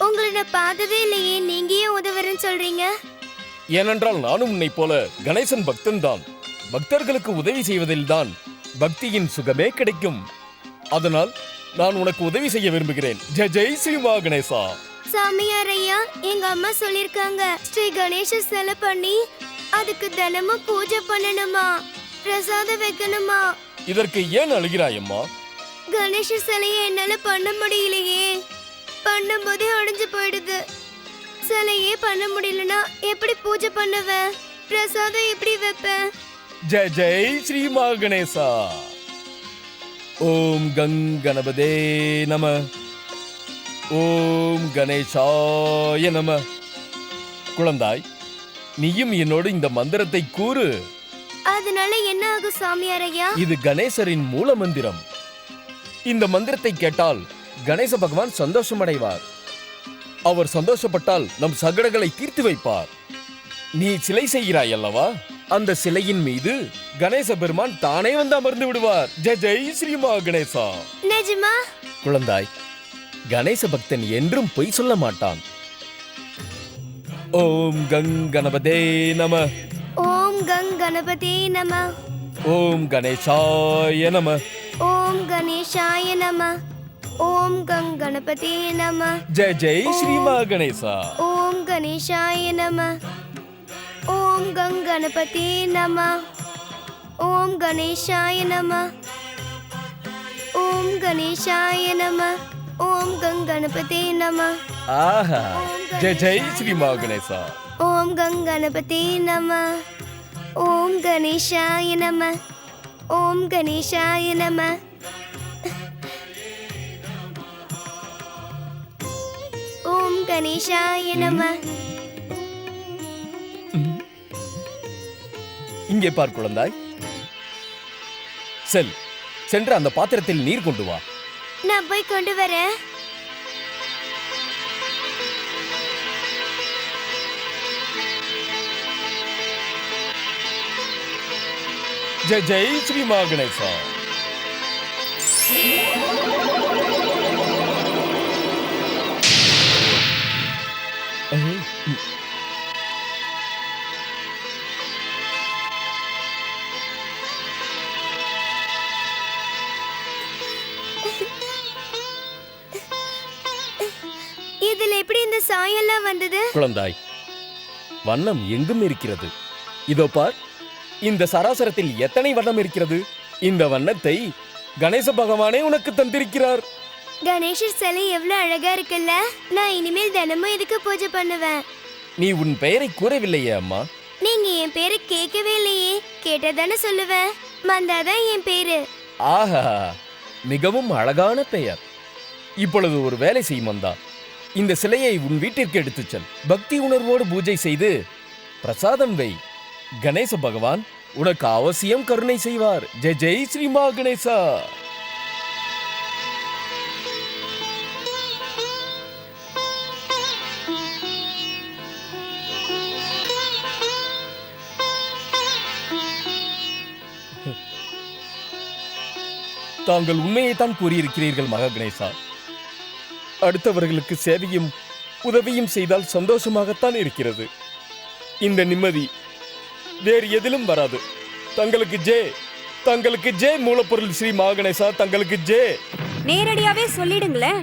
உங்களை நான் பார்த்ததே இல்லையே, நீங்க ஏன் உதவுறேன்னு சொல்றீங்க? ஏனென்றால் நானும் உன்னை போல கணேசன் பக்தன் தான். பக்தர்களுக்கு உதவி செய்வதில்தான் பக்தியின் சுகமே கிடைக்கும். அதனால் நான் உனக்கு உதவி செய்ய விரும்புகிறேன். ஜெய் ஜெய் ஸ்ரீ மகாகணேசா. சாமியார் ஐயா, எங்க அம்மா சொல்லிருக்காங்க, ஸ்ரீ கணேச சிலை பண்ணி அதுக்கு தினமும் பூஜை பண்ணணுமா, பிரசாதம் வைக்கணுமா? இதற்கு ஏன் அழுகிறாயம்மா? கணேச சிலையை என்னால பண்ண முடியலையே. பண்ணும்போதே உடைஞ்சு போயிடுது. சிலையே பண்ண முடியலனா எப்படி பூஜை பண்ணுவேன்? பிரசாதம் எப்படி வைப்பேன்? ஜெய் ஜெய் ஸ்ரீ மகணேசா. ஓம் கணபதே நம. ஓம் கணேசாய நம. குழந்தாய், நீயும் என்னோடு இந்த மந்திரத்தை கூறு. அதனால என்ன ஆகும் சாமியாரையா? இது கணேசரின் மூல மந்திரம். இந்த மந்திரத்தை கேட்டால் கணேச பகவான் சந்தோஷமடைவார். அவர் சந்தோஷப்பட்டால் நம் சகடங்களை தீர்த்து வைப்பார். நீ சிலை செய்கிறாய் அல்லவா, அந்த சிலையின் மீது கணேச பெருமான் தானே வந்து அமர்ந்து விடுவார். ஜெய் ஜெய் ஸ்ரீ மகணேசா. நிஜமா? குழந்தாய், கணேச பக்தன் என்றும் பொய் சொல்ல மாட்டான். ஓம் கணபதே நம. ஓம் கணபதே நம. ஓம் கணேசாய நம. ஓம் கணேசாய நம. ஓம் கணபதே நம. ஜெய் ஜெய் ஸ்ரீ மகணேசா. ஓம் கணேசாய நம. ஓம் கணபதே நம. ஓம் கணேசாய நம. ஓம் கணேசாய நம. ஓம் கணபதே நம. ஆஹா, ஜெய் ஜெய் ஸ்ரீ மகணேசா. ஓம் கணபதே நம. ஓம் கணேசாய நம. ஓம் கணேசாய நம. ஓம் கணேசாய நம. இங்கே பார் குழந்தாய், சென்று அந்த பாத்திரத்தில் நீர் கொண்டு வா. நான் போய் கொண்டு வரேன். ஜெய் ஜெய் ஸ்ரீ மகணேசா. இதுல எப்படி இந்த சாயெல்லாம் வந்தது? குழந்தாய், வண்ணம் எங்கும் இருக்கிறது. இதோ பார், இந்த சராசரத்தில் எத்தனை வண்ணம் இருக்கிறது. இந்த வண்ணத்தை கணேச பகவானே உனக்கு தந்திருக்கிறார். கணேசர் சிலை எவ்வளவு அழகா இருக்குல்ல. நான் இனிமேல் தினமும் இதுக்கு பூஜை பண்ணுவேன். நீ உன் பெயரை கூறவில்லையே அம்மா. நீங்க என் பேரை கேட்கவே இல்லையே. கேட்டதானே சொல்லுவேன். மந்தாதான் என் பேரு. ஆஹா, மிகவும் அழகான பெயர். இப்பொழுது ஒரு வேலை செய் மந்தா. இந்த சிலையை உன் வீட்டிற்கு எடுத்துச் செல். பக்தி உணர்வோடு பூஜை செய்து பிரசாதம் வை. கணேச பகவான் உனக்கு அவசியம் கருணை செய்வார். ஜெய் ஜெய் ஸ்ரீ மகணேசா. தாங்கள் உண்மையைத்தான் கூறியிருக்கிறீர்கள் மகாகணேசா. அடுத்தவர்களுக்கு சேவையும் உதவியும் செய்தால் சந்தோஷமாகத்தான் இருக்கிறது. இந்த நிம்மதி வேறு எதிலும் வராது. தங்களுக்கு ஜே மூலப்பொருள் ஸ்ரீ மகணேசா. தங்களுக்கு ஜே. நேரடியாவே சொல்லிடுங்களேன்.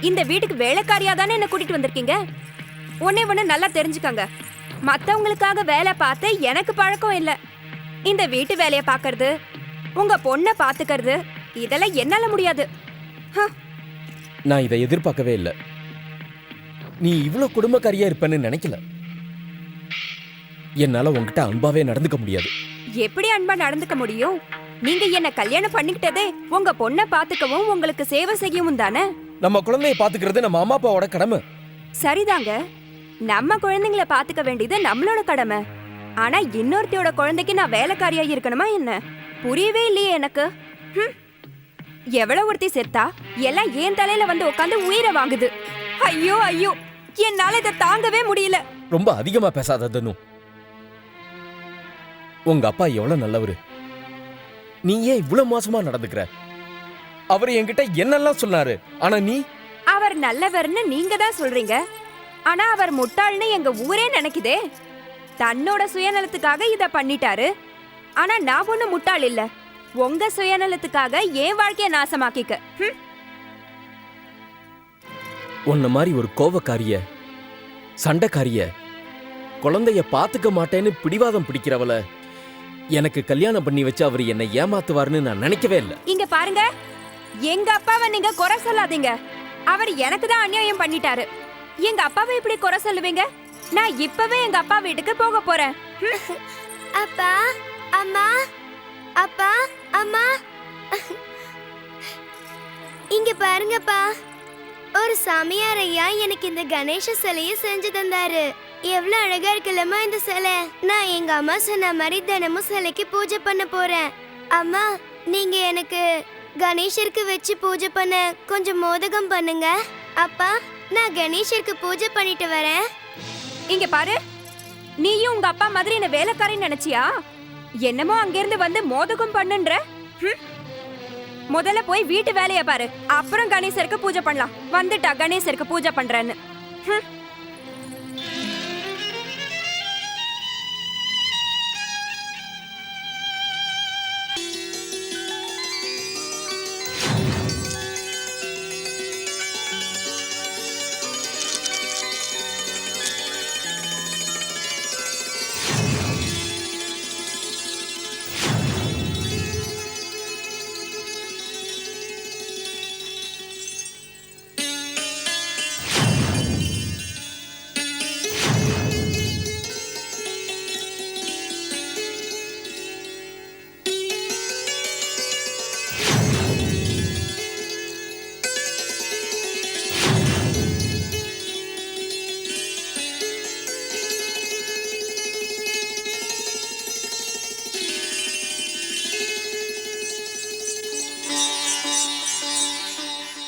இந்த வீட்டுக்கு வேலைக்காரியா தானே என்ன கூட்டிட்டு வந்திருக்கீங்க. ஒண்ணு நல்லா தெரிஞ்சுக்கங்க. மத்தவங்களுக்காக வேலை பார்த்து எனக்கு பழக்கம் இல்லை. இந்த வீட்டு வேலையை பார்க்கறது, உங்க பொண்ணை பாத்துக்கிறது, இதெல்லாம் என்னால முடியாது. நான் இதை எதிர்பார்க்கவே இல்லை. நீ இவ்வளவு குடும்பக்காரியா இருப்பேன்னு நினைக்கல. என்னால உன்கிட்ட அன்பாவே நடந்துக்க முடியாது. எப்படி அன்பா நடந்துக்க முடியும்? நீங்க என்ன கல்யாணம் பண்ணிக்கிட்டதே உங்க பொண்ணை பாத்துக்கவும் உங்களுக்கு சேவை செய்யவும் தானே. நம்ம குழந்தைய பாத்துக்கிறது நம்ம அம்மா அப்பாவோட கடமை. சரிதாங்க, நம்ம குழந்தைங்களை பாத்துக்க வேண்டியது நம்மளோட கடமை. ஆனா இன்னொருத்தியோட குழந்தைக்கு நான் வேலைக்காரியா இருக்கணுமா என்ன? புரியவே இல்லையே எனக்கு. எவ்வளவு ஒருத்தி செத்தா எல்லாம் ஏன் தலையில வந்து உட்காந்து உயிரை வாங்குது. ஐயோ ஐயோ, என்னால இதை தாங்கவே முடியல. ரொம்ப அதிகமா பேசாத தனு. உங்க அப்பா எவ்வளவு நல்லவரு. நீ ஏன் இவ்வளவு மோசமா நடந்துக்கிற? அவர் என்கிட்ட என்னெல்லாம் சொன்னாரு. ஆனா நீ? அவர் நல்லவர்னு நீங்க தான் சொல்றீங்க. ஆனா அவர் முட்டாள்னு எங்க ஊரே நினைக்குதே. தன்னோட சுயநலத்துக்காக இத பண்ணிட்டாரு. ஆனா நான் ஒண்ணு முட்டாள் இல்ல. உங்க சுயநலத்துக்காக என் வாழ்க்கைய நாசமாக்கிக்க. உன்ன மாதிரி ஒரு கோவக்காரிய, சண்டைக்காரிய குழந்தைய பாத்துக்க மாட்டேன்னு பிடிவாதம் பிடிக்கிறவள எனக்கு கல்யாணம் பண்ணி வச்சு அவர் என்னை ஏமாத்துவார்னு நான் நினைக்கவே இல்லை. இங்க பாருங்க, எங்க அப்பாவை நீங்க குறை சொல்லாதீங்க. அவர் எனக்கு தான் அநியாயம் பண்ணிட்டாரு. எங்க அப்பாவை இப்படி குறை சொல்லுவீங்க? நான் இப்பவே எங்க அப்பா வீட்டுக்கு போக போறேன். அப்பா அம்மா, அப்பா அம்மா, இங்க பாருங்கப்பா. ஒரு சாமியார் ஐயா எனக்கு இந்த கணேச சிலையை செஞ்சு தந்தாரு. எவ்வளவு அழகா இருக்குல்லம்மா இந்த சிலை. நான் எங்க அம்மா சொன்ன மாதிரி தினமும் சிலைக்கு பூஜை பண்ண போறேன். அம்மா, நீங்க எனக்கு கணேசருக்கு வச்சு பூஜை பண்ண கொஞ்சம் மோதகம் பண்ணுங்க. அப்பா, நான் கணேசருக்கு பூஜை பண்ணிட்டு வரேன். இங்க பாரு, நீயும் உங்க அப்பா மாதிரி என்ன வேலைக்காரன் நினைச்சியா? என்னமோ அங்கிருந்து வந்து மோதகம் பண்ணுன்ற. முதல்ல போய் வீட்டு வேலைய பாரு, அப்புறம் கணேசருக்கு பூஜை பண்ணலாம். வந்துட்டா கணேசருக்கு பூஜை பண்றேன்னு.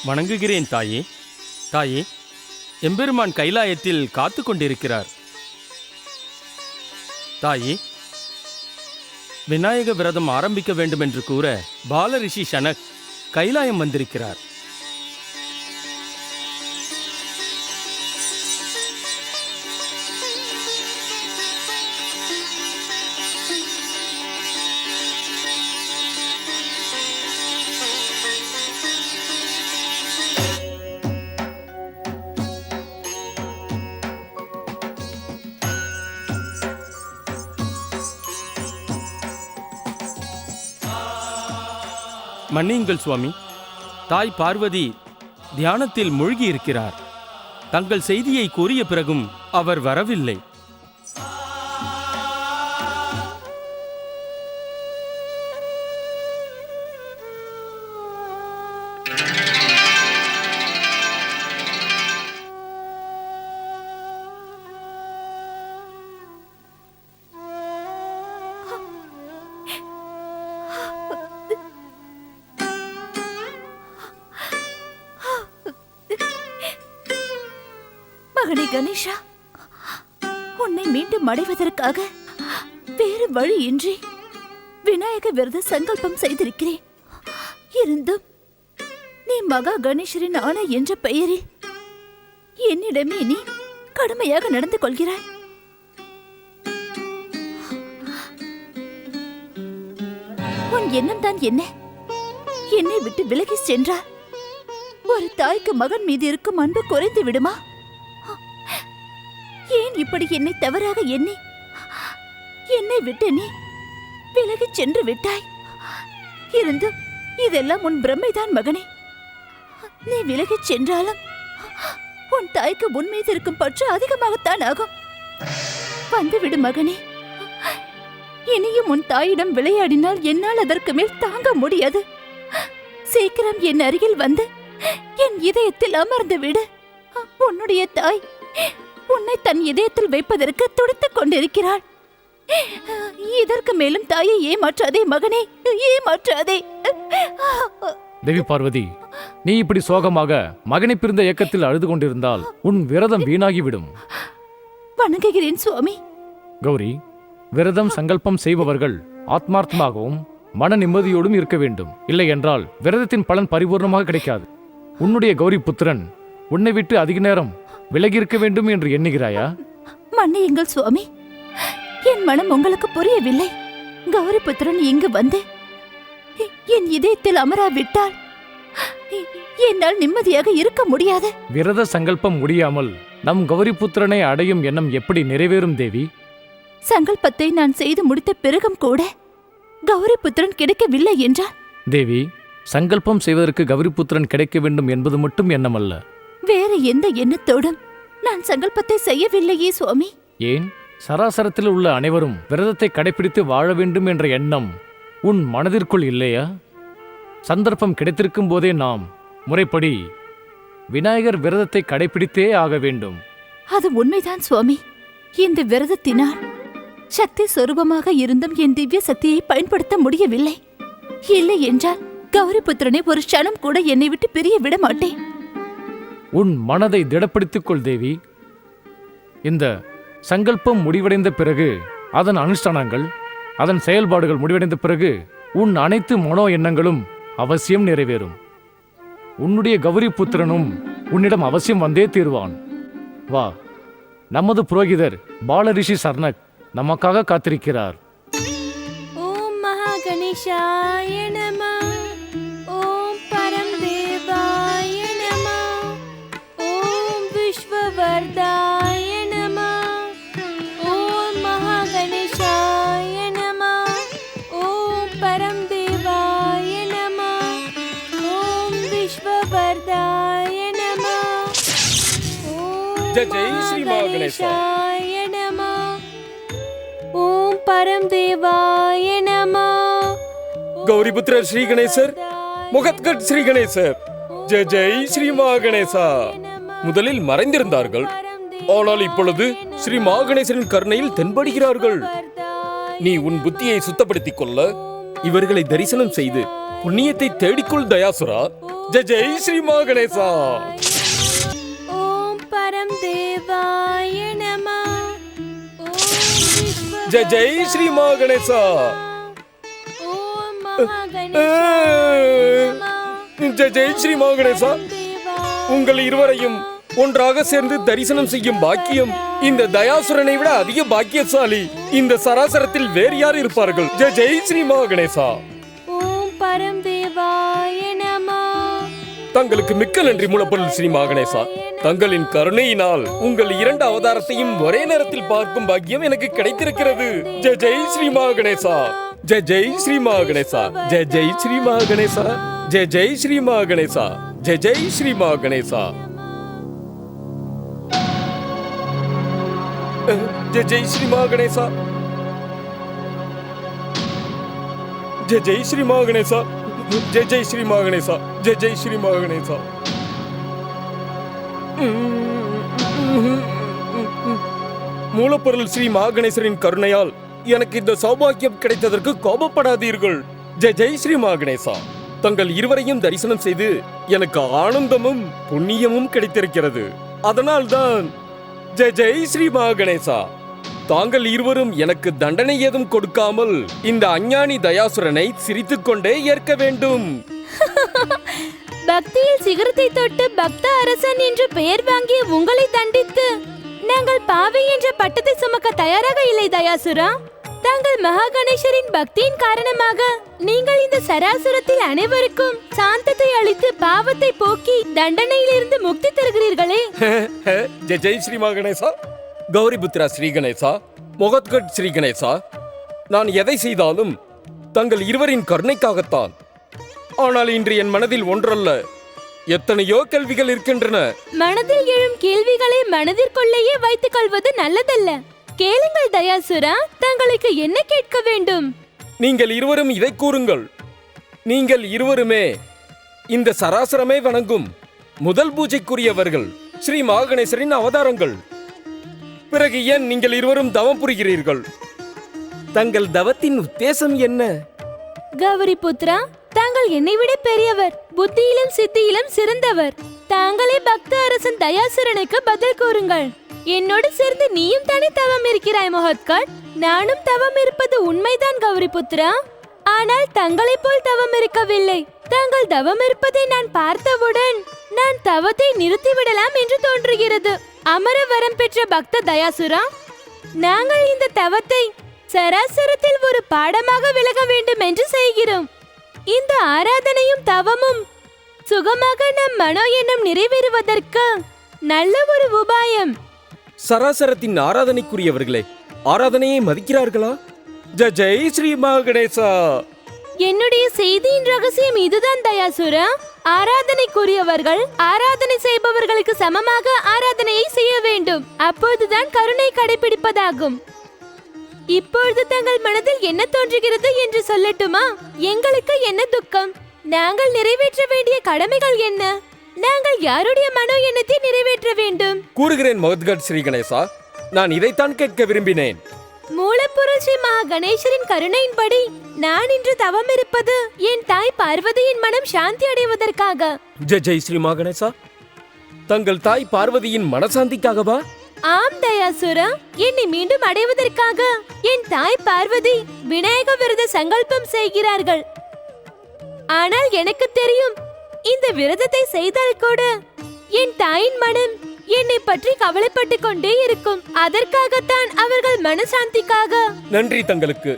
வணங்குகிறேன் தாயே. தாயே, எம்பெருமான் கைலாயத்தில் காத்து கொண்டிருக்கிறார். தாயே, விநாயக விரதம் ஆரம்பிக்க வேண்டும் என்று கூற பால ரிஷி சனக் கைலாயம் வந்திருக்கிறார். மன்னியுங்கள் சுவாமி, தாய் பார்வதி தியானத்தில் மூழ்கி இருக்கிறார். தங்கள் செய்தியை கூறிய பிறகும் அவர் வரவில்லை. மகனே கணேஷா, உன்னை மீண்டும் அடைவதற்காக வேறு வழியின்றி விநாயக விரத சங்கல்பம் செய்திருக்கிறேன். இருந்தும் நீ மகா கணேசரின் ஆணை என்ற பெயரில் என்னிடமே நீ கடுமையாக நடந்து கொள்கிறாய். உன் எண்ணம் தான் என்ன? என்னை விட்டு விலகி சென்றார் ஒரு தாய்க்கு மகன் மீது இருக்கும் அன்பு குறைந்து விடுமா? ஏன் இப்படி என்னை தவறாக எண்ணி என்னை விட்டு நீ விலகிச் சென்று விட்டாய்? இருந்தும் இதெல்லாம் உன் பிரமைதான் மகனே. நீ விலகிச் சென்றாலும் உன் தாய்க்கு உன் மீது இருக்கும் பற்று அதிகமாகத்தான் ஆகும். வந்துவிடு மகனே. இனியும் உன் தாயிடம் விளையாடினால் என்னால் அதற்கு மேல் தாங்க முடியாது. சீக்கிரம் என் அருகில் வந்து என் இதயத்தில் அமர்ந்து விடு. உன்னுடைய தாய் உன்னை தன் இதயத்தில் வைப்பதற்கு துடித்துக் கொண்டிருக்கிறாள். இதற்கு மேலும் தாயை ஏமாற்றாதே மகனே, ஏமாற்றாதே. தேவி பார்வதி, நீ இப்படி சோகமாக மகனை பிரிந்த ஏக்கத்தில் அழுது கொண்டிருந்தால் உன் விரதம் வீணாகிவிடும். வணங்குகிறேன் சுவாமி. கௌரி, விரதம் சங்கல்பம் செய்பவர்கள் ஆத்மார்த்தமாகவும் மன நிம்மதியோடும் இருக்க வேண்டும். இல்லை என்றால் விரதத்தின் பலன் பரிபூர்ணமாக கிடைக்காது. உன்னுடைய கௌரி புத்திரன் உன்னை விட்டு அதிக நேரம் விலகி இருக்க வேண்டும் என்று எண்ணுகிறாயா? மன்னியுங்கள் சுவாமி, என் மனம் உங்களுக்கு புரியவில்லை. கௌரி புத்திரன் இங்கு வந்து என் இதயத்தில் அமராவிட்டால் என்னால் நிம்மதியாக இருக்க முடியாது. விரத சங்கல்பம் முடியாமல் நம் கௌரி புத்திரனை அடையும் எண்ணம் எப்படி நிறைவேறும் தேவி? சங்கல்பத்தை நான் செய்து முடித்த பிறகும் கூட கௌரி புத்திரன் கிடைக்கவில்லை என்றால் தேவி, சங்கல்பம் செய்வதற்கு கௌரி புத்திரன் கிடைக்க வேண்டும் என்பது மட்டும் எண்ணமல்ல. வேறு எந்த எண்ணத்தோடும் நான் சங்கல்பத்தை செய்யவில்லையே சுவாமி. ஏன், சராசரத்தில் உள்ள அனைவரும் விரதத்தை கடைபிடித்து வாழ வேண்டும் என்ற எண்ணம் உன் மனதிற்குள் இல்லையா? சந்தர்ப்பம் கிடைத்திருக்கும் போதே நாம் முறைப்படி விநாயகர் விரதத்தை கடைபிடித்தே ஆக வேண்டும். அது உண்மைதான் சுவாமி. இந்த விரதத்தினால் சக்தி சொரூபமாக இருந்தும் என் திவ்ய சக்தியை பயன்படுத்த முடியவில்லை. இல்லை என்றால் கௌரி புத்திரனை ஒரு க்ஷணம் கூட என்னை விட்டு பிரிய விட மாட்டேன். உன் மனதை திடப்படுத்திக் கொள் தேவி. இந்த சங்கல்பம் முடிவடைந்த பிறகு, அதன் அனுஷ்டானங்கள், அதன் செயல்பாடுகள் முடிவடைந்த பிறகு உன் அனைத்து மனோ எண்ணங்களும் அவசியம் நிறைவேறும். உன்னுடைய கௌரி புத்திரனும் உன்னிடம் அவசியம் வந்தே தீர்வான். வா, நமது புரோகிதர் பாலரிஷி சர்ணக் நமக்காக காத்திருக்கிறார். ஓம் மகா கணேசாய நமः. ஓம் பரம் தேவாய நமः. ஓம் விஸ்வவர்தாய நமः. ஓம் மகா கணேசாய நமः. ஓம் பரம் தேவாய நமः. ஓம் விஸ்வவர்தாய நமः. ஜெய் ஜெய் ஸ்ரீ மகாகணேசா. ஓம் பரம் தேவாய நமः. கௌரிபுத்திரர் ஸ்ரீ கணேசர், முகத்கட் ஸ்ரீ கணேசர், ஜெய் ஜெய் ஸ்ரீ மகாகணேசா. முதலில் மறைந்திருந்தார்கள், ஆனால் இப்பொழுது ஸ்ரீ மகாகணேசரின் கருணையில் தென்படுகிறார்கள். நீ உன் புத்தியை சுத்தப்படுத்திக் கொள்ள இவர்களை தரிசனம் செய்து புண்ணியத்தை தேடிக்கொள் தயாசுரா. ஜெய் ஜெய் ஸ்ரீ மகாகணேசா. ஓம் பரம் தேவாய நமः. ஜெய் ஜெய் ஸ்ரீ மகாகணேசா. ஓம் மகா கணேசாய நமः. ஜெய் ஜெய் ஸ்ரீ மகாகணேசா. உங்கள் இருவரையும் ஒன்றாக சேர்ந்து தரிசனம் செய்யும் பாக்கியம் இந்த தயாசுரனை விட அதிக பாக்கியசாலி இந்த சராசரத்தில் வேறு யார் இருப்பார்கள்? ஜெய் ஜெய் ஸ்ரீ மகாகணேசா. ஓம் பரம் தேவாய நமः. தங்களுக்கு மிக்க நன்றி மூலப்பொருள் ஸ்ரீ மகாகணேசா. தங்களின் கருணையினால் உங்கள் இரண்டு அவதாரத்தையும் ஒரே நேரத்தில் பார்க்கும் பாக்கியம் எனக்கு கிடைத்திருக்கிறது. ஜெய் ஜெய் ஸ்ரீ மகாகணேசா. ஜெய் ஜெய் ஸ்ரீ மகாகணேசா. ஜெய் ஜெய் ஸ்ரீ மகாகணேசா. ஜெய் ஜெய் ஸ்ரீ மகாகணேசா. ஜெய் ஜெய் ஸ்ரீ மகாகணேசா. ஜெய் ஜெய் ஸ்ரீ மகாகணேசா. ஜெய் ஜெய் ஸ்ரீ மகாகணேசா. ஜெய் ஜெய் ஸ்ரீ மகாகணேசா. ஜெய் ஜெய் ஸ்ரீ மகாகணேசா. மூலப்பொருள் ஸ்ரீ மகாகணேசரின் கருணையால் எனக்கு இந்த சௌபாக்கியம் கிடைத்ததற்கு கோபப்படாதீர்கள். ஜெய் ஜெய் ஸ்ரீ மகாகணேசா. தங்கள் இருவரையும் தரிசனம் செய்து எனக்கு ஆனந்தமும் புண்ணியமும் கிடைத்திருக்கிறது. அதனால்தான் ஜெய் ஜெய் ஸ்ரீ மகாகணேசா. தாங்கள் இருவரும் எனக்கு தண்டனை ஏதும் கொடுக்காமல் இந்த அஞ்ஞானி தயாசுரனை சிரித்துக்கொண்டே ஏற்க வேண்டும். பக்தியில் சிகரத்தை தொட்டு பக்த அரசன் என்று பெயர் வாங்கிய உங்களை தண்டித்து நாங்கள் பாவி என்ற பட்டத்தை சுமக்க தயாராக இல்லை தயாசுரா. தாங்கள் மகா கணேசரின் பக்தியின் காரணமாக நீங்கள் இந்த சராசுரத்தில் அனைவருக்கும் சாந்தத்தை அளித்து பாவத்தை போக்கி தண்டனையிலிருந்து முக்தி தருகிறீர்களே. ஜெய் ஜெய் ஸ்ரீ மகாகணேசா. கௌரிபுத்ரா ஸ்ரீ கணேசா, முகத்கட் ஸ்ரீ கணேசா, நான் எதை செய்தாலும் தங்கள் இருவரின் கருணைக்காகத்தான். ஆனால் இன்று என் மனதில் ஒன்றல்ல, எத்தனையோ கேள்விகள் இருக்கின்றன. மனதில் எழும் கேள்விகளை மனதிற்குள்ளேயே வைத்துக் கொள்வது நல்லதல்ல. கேளுங்கள் தயாசுரா, தங்களுக்கு என்ன கேட்க வேண்டும்? நீங்கள் இருவரும் இதை கூறுங்கள். நீங்கள் இருவருமே இந்த சராசரமே வணங்கும் முதல் பூஜைக்குரியவர்கள், ஸ்ரீ மகாகணேசரின் அவதாரங்கள். பிறகு ஏன் நீங்கள் இருவரும் தவம் புரிகிறீர்கள்? தங்கள் தவத்தின் உத்தேசம் என்ன? கௌரி புத்ரா, தாங்கள் என்னை விட பெரியவர், புத்தியிலும் சித்தியிலும் சிறந்தவர். தாங்களே பக்த அரசன் தயாசுரனுக்கு பதில் கூறுங்கள். என்னோடு சேர்ந்து நீயும் தானே தவம் இருக்கிறாய் முகத்கட். நானும் தவம் இருப்பது உண்மைதான் கௌரி புத்ரா. ஆனால் தங்களைப் போல் தவம் இருக்கவில்லை. தாங்கள் தவம் இருப்பதை நான் பார்த்தவுடன் நான் தவத்தை நிறுத்திவிடலாம் என்று தோன்றுகிறது. அமர வரம் பெற்ற பக்த தயாசுரா, நாங்கள் இந்த தவத்தை சராசரத்தில் ஒரு பாடமாக விலக வேண்டும் என்று செய்கிறோம். இந்த ஆராதனையும் தவமும் சுகமாக நம் மனோ எண்ணம் நிறைவேறுவதற்கு நல்ல ஒரு உபாயம். சராசரத்தின் ஆராதனைக்குரியவர்களே, ஆராதனையை மதிக்கிறார்களா? ஜெய் ஸ்ரீ மகாகணேசா. என்னுடைய செய்தியின் ரகசியம் இதுதான் தயாசுரா. ஆராதனைக்குரியவர்கள் ஆராதனை செய்பவர்களுக்கு சமமாக ஆராதனையை செய்ய வேண்டும். அப்போதுதான் கருணை கடைபிடிப்பதாகும். இப்பொழுது தங்கள் மனதில் என்ன தோன்றுகிறது என்று சொல்லட்டுமா? எங்களுக்கு என்ன துக்கம்? நாங்கள் நிறைவேற்ற வேண்டிய கடமைகள் என்ன? நாங்கள் யாருடைய மனோ எண்ணத்தை நிறைவேற்ற வேண்டும்? கூறுகிறேன் மகத்கட் ஸ்ரீ கணேசா, நான் இதைத்தான் கேட்க விரும்பினேன். மூலப்பொருள் ஸ்ரீ மகா கணேசரின் கருணையின்படி நான் இன்று தவம் இருப்பது என் தாய் பார்வதியின் மனம் சாந்தி அடைவதற்காக. ஜெய் ஸ்ரீ மகாகணேசா, தங்கள் தாய் பார்வதியின் மனசாந்திக்காகவா? ஆம் தயாசுரா, என்னை மீண்டும் அடைவதற்காக என் தாய் பார்வதி விநாயக விரத சங்கல்பம் செய்கிறார்கள். ஆனால் எனக்கு தெரியும், இந்த விரதத்தை செய்தால் கூட என் தாயின் மனம் என்னை பற்றி கவலைப்பட்டு கொண்டே இருக்கும். அதற்காகத்தான் அவர்கள் மனசாந்திக்காக. நன்றி தங்களுக்கு,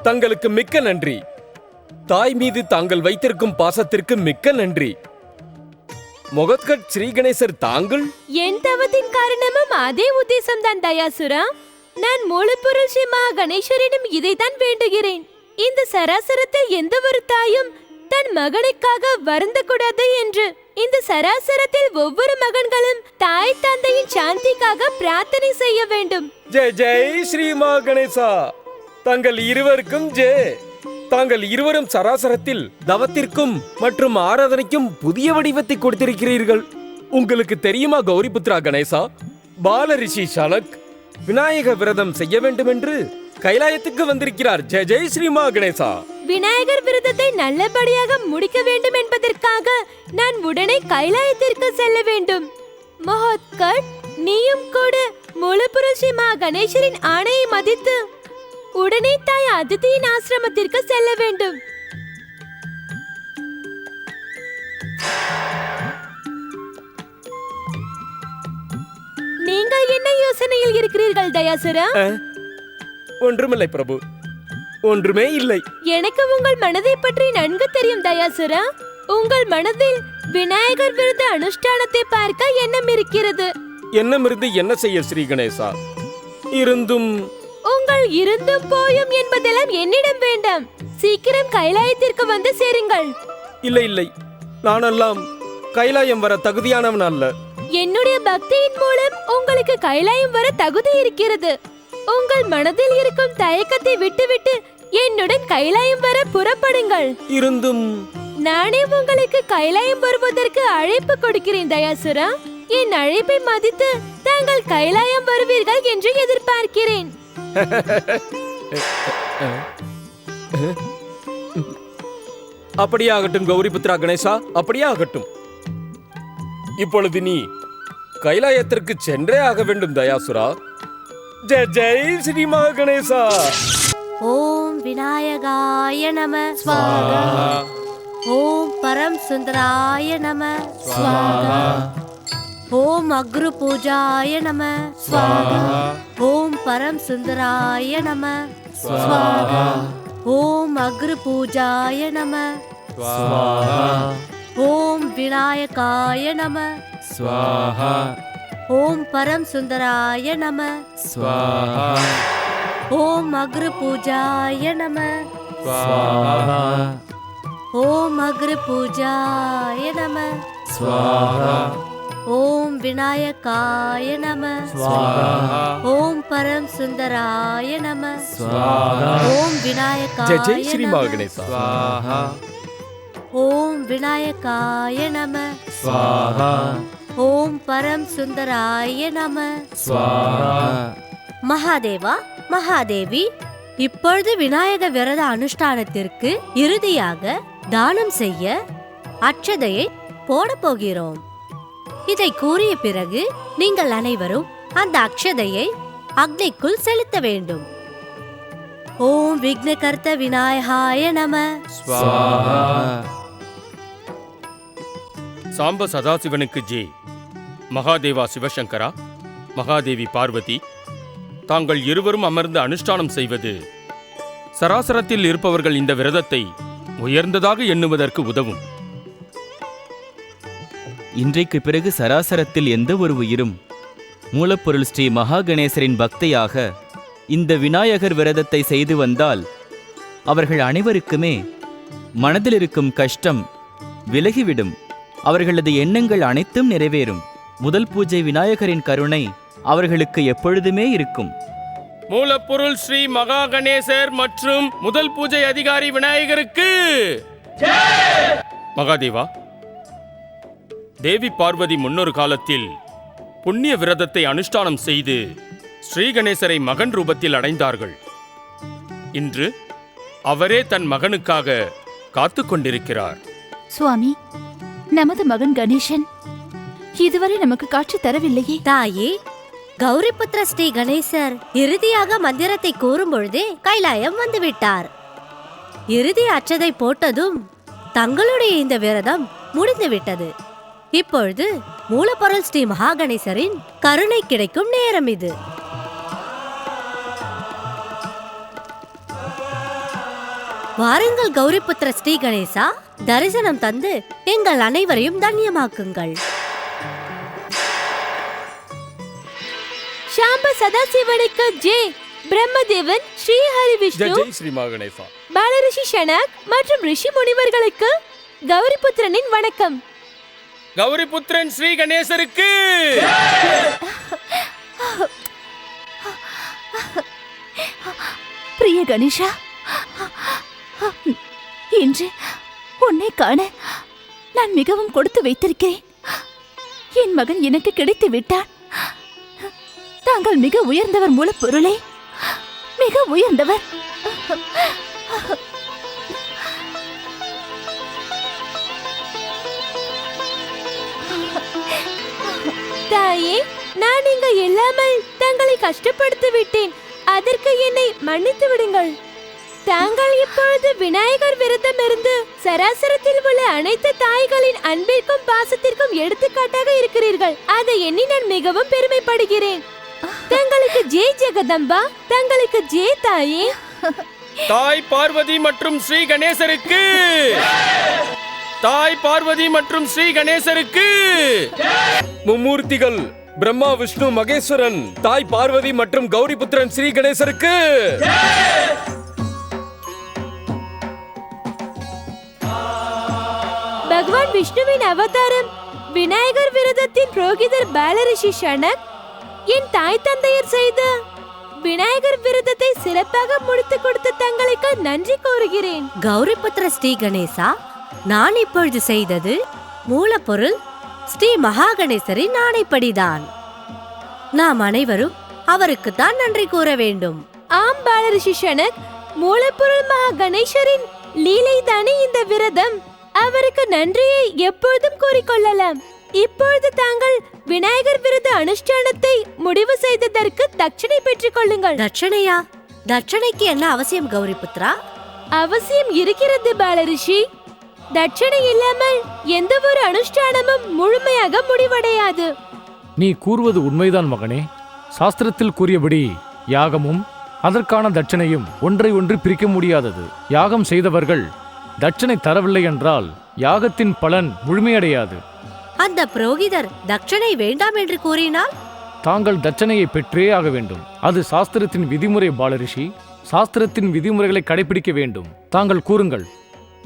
தங்களுக்கு மிக்க நன்றி. தாய் மீது தாங்கள் வைத்திருக்கும் பாசத்திற்கு மிக்க நன்றி. மொகத்கட் ஸ்ரீ கணேசர், தாங்கள் என் தவத்தின் காரணமும் அதே உத்தேசம் தான் தயாசுரா. நான் மூலப்பொருள் ஸ்ரீ மகா கணேசரிடம் இதைத்தான் வேண்டுகிறேன். இந்த சராசரத்தில் எந்த ஒரு தாயும் தன் மகனுக்காக வருந்த கூடாது என்று. இந்த சராசரத்தில் ஒவ்வொரு மகன்களும் தாய் தந்தையின் சாந்திக்காக பிரார்த்தனை செய்ய வேண்டும். ஜெய் ஸ்ரீ மகாகணேசா, தங்கள் இருவருக்கும் ஜெய். தாங்கள் இருவரும் சராசரத்தில் தவத்திற்கும் மற்றும் ஆராதனைக்கும் புதிய வடிவத்தை கொடுத்திருக்கிறீர்கள். உங்களுக்கு தெரியுமா கௌரிபுத்ரா கணேசா, பால ரிஷி ஷனக் விநாயக விரதம் செய்ய வேண்டும் என்று கைலாயத்துக்கு வந்திருக்கிறார். ஜெய் ஸ்ரீ மகாகணேசா. விநாயகர் விரதத்தை நல்லபடியாக முடிக்க வேண்டும் என்பதற்காக நான் உடனே கைலாயத்திற்கு செல்ல வேண்டும். மகத்கட், நீயும் கூட மூலப்பொருள் ஸ்ரீ மகா கணேசரின் ஆணையை மதித்து உடனே தாய் அதிதியின் ஆசிரமத்திற்கு செல்ல வேண்டும். நீங்கள் என்ன யோசனையில் இருக்கிறீர்கள் தயாசுரா? ஒன்றுமில்லை பிரபு, ஒன்றுமே இல்லை. எனக்கு உங்கள் மனதை பற்றி நன்கு தெரியும் தயாசுரா. உங்கள் மனதில் விநாயகர் விரத அனுஷ்டானத்தை பார்க்க எண்ணம் இருக்கிறது. எண்ணம் இருந்து என்ன செய்ய ஸ்ரீ கணேசா? இருந்தும் உங்கள் இருந்தும் போயும் என்பதெல்லாம் என்னிடம் வேண்டாம். சீக்கிரம் கைலாயத்திற்கு வந்து சேருங்கள். இல்லை இல்லை, நானெல்லாம் கைலாயம் வர தகுதியானவன் அல்ல. என்னுடைய பக்தியின் மூலம் உங்களுக்கு கைலாயம் வர தகுதி இருக்கிறது. உங்கள் மனதில் இருக்கும் தயக்கத்தை விட்டுவிட்டு என்னுடன் கைலாயம் வர புறப்படுங்கள். இருந்தும் நானே உங்களுக்கு கைலாயம் வருவதற்கு அழைப்பு கொடுக்கிறேன் தயாசுரா. என் அழைப்பை மதித்து தாங்கள் கைலாயம் வருவீர்கள் என்று எதிர்பார்க்கிறேன். அப்படியே ஆகட்டும் கௌரிபுத்ரா கணேசா, அப்படியே ஆகட்டும். இப்பொழுது நீ கைலாயத்திற்கு சென்றே ஆக வேண்டும் தயாசுரா. ஜெய் ஸ்ரீ மகாகணேசா. ஓம் விநாயகாய நம ஸ்வாஹா. ஓம் பரம் சுந்தராய நம ஸ்வாஹா. ஓம் அக்ரு பூஜாய நம ஸ்வாஹா. ஓம் பரம் சுந்தராய நம ஸ்வாஹா. ஓம் அக்ரு பூஜாய நம ஸ்வாஹா. ஓம் விநாயகாய நம ஸ்வாஹா. ஓம் பரம் சுந்தராய நம ஸ்வாஹா. ஓம் அக்ரு பூஜாய நம ஸ்வாஹா. ஓம் அக்ரு பூஜாய நம ஸ்வாஹா. ஓம் விநாயகாய நம ஸ்வாஹா. ஓம் பரம் சுந்தராய நம ஸ்வாஹா. ஓம் விநாயகாய ஜெய் ஸ்ரீ மகாகணேசா. ஸ்வாஹா. ஓம் விநாயகாய நம ஸ்வாஹா. ஓம் பரம் சுந்தராய நம ஸ்வாஹா. மகாதேவா, மகாதேவி, இப்பொழுது விநாயக விரத அனுஷ்டானத்திற்கு இறுதியாக தானம் செய்ய அட்சதையை போட போகிறோம். இதை கூறிய பிறகு நீங்கள் அனைவரும் அந்த அக்ஷதையை அக்னிக்குள் செலுத்த வேண்டும். ஓம் விக்னகர்த்த விநாயகாய நம ஸ்வாஹா. சாம்ப சதாசிவனுக்கு ஜெய். மகாதேவா சிவசங்கரா, மகாதேவி பார்வதி, தாங்கள் இருவரும் அமர்ந்து அனுஷ்டானம் செய்வது சராசரத்தில் இருப்பவர்கள் இந்த விரதத்தை உயர்ந்ததாக எண்ணுவதற்கு உதவும். இன்றைக்கு பிறகு சராசரத்தில் எந்த ஒரு உயிரும் மூலப்பொருள் ஸ்ரீ மகா கணேசரின் பக்தையாக இந்த விநாயகர் விரதத்தை செய்து வந்தால் அவர்கள் அனைவருக்குமே மனதில் இருக்கும் கஷ்டம் விலகிவிடும். அவர்களது எண்ணங்கள் அனைத்தும் நிறைவேறும். முதல் பூஜை விநாயகரின் கருணை அவர்களுக்கு எப்பொழுதுமே இருக்கும். மூலப்பொருள் ஸ்ரீ மகா கணேசர் மற்றும் முதல் பூஜை அதிகாரி விநாயகருக்கு மகாதேவா, தேவி பார்வதி முன்னொரு காலத்தில் புண்ணிய விரதத்தை அனுஷ்டானம் செய்து ஸ்ரீ கணேசரை மகன் ரூபத்தில் அடைந்தார்கள். இன்று அவரே தன் மகனுக்காக காத்து கொண்டிருக்கிறார். சுவாமி, நமது மகன் கணேசன் இதுவரை நமக்கு காட்சி தரவில்லையே. தாயே, கௌரிபுத்திர ஸ்ரீ கணேசர் இறுதியாக மந்திரத்தை கூறும் பொழுதே கைலாயம் வந்துவிட்டார். இறுதி அச்சதை போட்டதும் தங்களுடைய இந்த விரதம் முடிந்துவிட்டது. இப்பொழுது மூலப்பொருள் ஸ்ரீ மகா கணேசரின் கருணை கிடைக்கும் நேரம் இது. வாருங்கள் கௌரிபுத்திர ஸ்ரீ கணேசா, தரிசனம் தந்து எங்கள் அனைவரையும் தன்யமாக்குங்கள். சாம்ப சதாசிவனுக்கு ஜெய். பிரம்மதேவன், ஸ்ரீ ஹரி விஷ்ணு, ஜெய் ஸ்ரீ மகணேசா, பாலரிஷி ஷனக் மற்றும் ரிஷி முனிவர்களுக்கு கௌரிபுத்திரனின் வணக்கம். கௌரிபுத்திரன் ஸ்ரீ கணேசருக்கு பிரிய கணேஷா, இன்று உன்னை காண நான் மிகவும் கொடுத்து வைத்திருக்கிறேன். என் மகன் எனக்கு கிடைத்து விட்டான். தாங்கள் மிக உயர்ந்தவர் மூலப்பொருளே, மிக உயர்ந்தவர். தாயே, நான் இங்க இல்லாமல் தங்களை கஷ்டப்படுத்தி விட்டேன். அதற்கு என்னை மன்னித்து விடுங்கள். தாங்கள் இப்பொழுது விநாயகர் விரதம் இருந்து சராசரத்தில் உள்ள அனைத்து தாய்களின் அன்பிற்கும் பாசத்திற்கும் எடுத்துக்காட்டாக இருக்கிறீர்கள். அதை எண்ணி நான் மிகவும் பெருமைப்படுகிறேன். தங்களுக்கு ஜெய் ஜெகதம்பா, தங்களுக்கு ஜெய் தாயே. தாய் பார்வதி மற்றும் ஸ்ரீ கணேசருக்கு, தாய் பார்வதி மற்றும் ஸ்ரீ கணேசருக்கு. மும்மூர்த்திகள் பிரம்மா, விஷ்ணு, மகேஸ்வரன், தாய் பார்வதி மற்றும் கௌரிபுத்திரன் ஸ்ரீ கணேசருக்கு. பகவான் விஷ்ணுவின் அவதாரம் விநாயகர் விரதத்தின் புரோகிதர் பாலரிஷி ஷனக் என் தாய் தந்தையர் செய்த விநாயகர் விரதத்தை சிறப்பாக முடித்து கொடுத்த தங்களுக்கு நன்றி கூறுகிறேன். கௌரிபுத்திர ஸ்ரீ கணேசா, நான் இப்பொழுது செய்தது மூலப்பொருள் ஸ்ரீ மகா கணேசரின் ஆணைப்படிதான். நாம் அனைவரும் அவருக்குத்தான் நன்றி கூற வேண்டும். ஆம் பாலரிஷி ஷனக், மூலப்பொருள் மகா கணேசரின் லீலை தானே இந்த விரதம். அவருக்கு நன்றியை எப்பொழுதும் கூறிக்கொள்ளலாம். இப்பொழுது தாங்கள் விநாயகர் விரத அனுஷ்டானத்தை முடிவு செய்ததற்கு தட்சணை பெற்றுக் கொள்ளுங்கள். தட்சணையா? தட்சணைக்கு என்ன அவசியம் கௌரிபுத்ரா? அவசியம் இருக்கிறது பாலரிஷி. தட்சணை இல்லாமல் எந்த ஒரு அனுஷ்டானமும் முழுமையாக முடிவடையாது. நீ கூறுவது உண்மைதான் மகனே. சாஸ்திரத்தில் கூறியபடி யாகமும் அதற்கான தட்சணையும் ஒன்றை ஒன்று பிரிக்க முடியாதது. யாகம் செய்தவர்கள் தட்சணை தரவில்லை என்றால் யாகத்தின் பலன் முழுமையடையாது. அந்த புரோகிதர் தட்சணை வேண்டாம் என்று கூறினால் தாங்கள் தட்சணையை பெற்றே ஆக வேண்டும். அது சாஸ்திரத்தின் விதிமுறை பாலரிஷி. சாஸ்திரத்தின் விதிமுறைகளை கடைபிடிக்க வேண்டும். தாங்கள் கூறுங்கள்,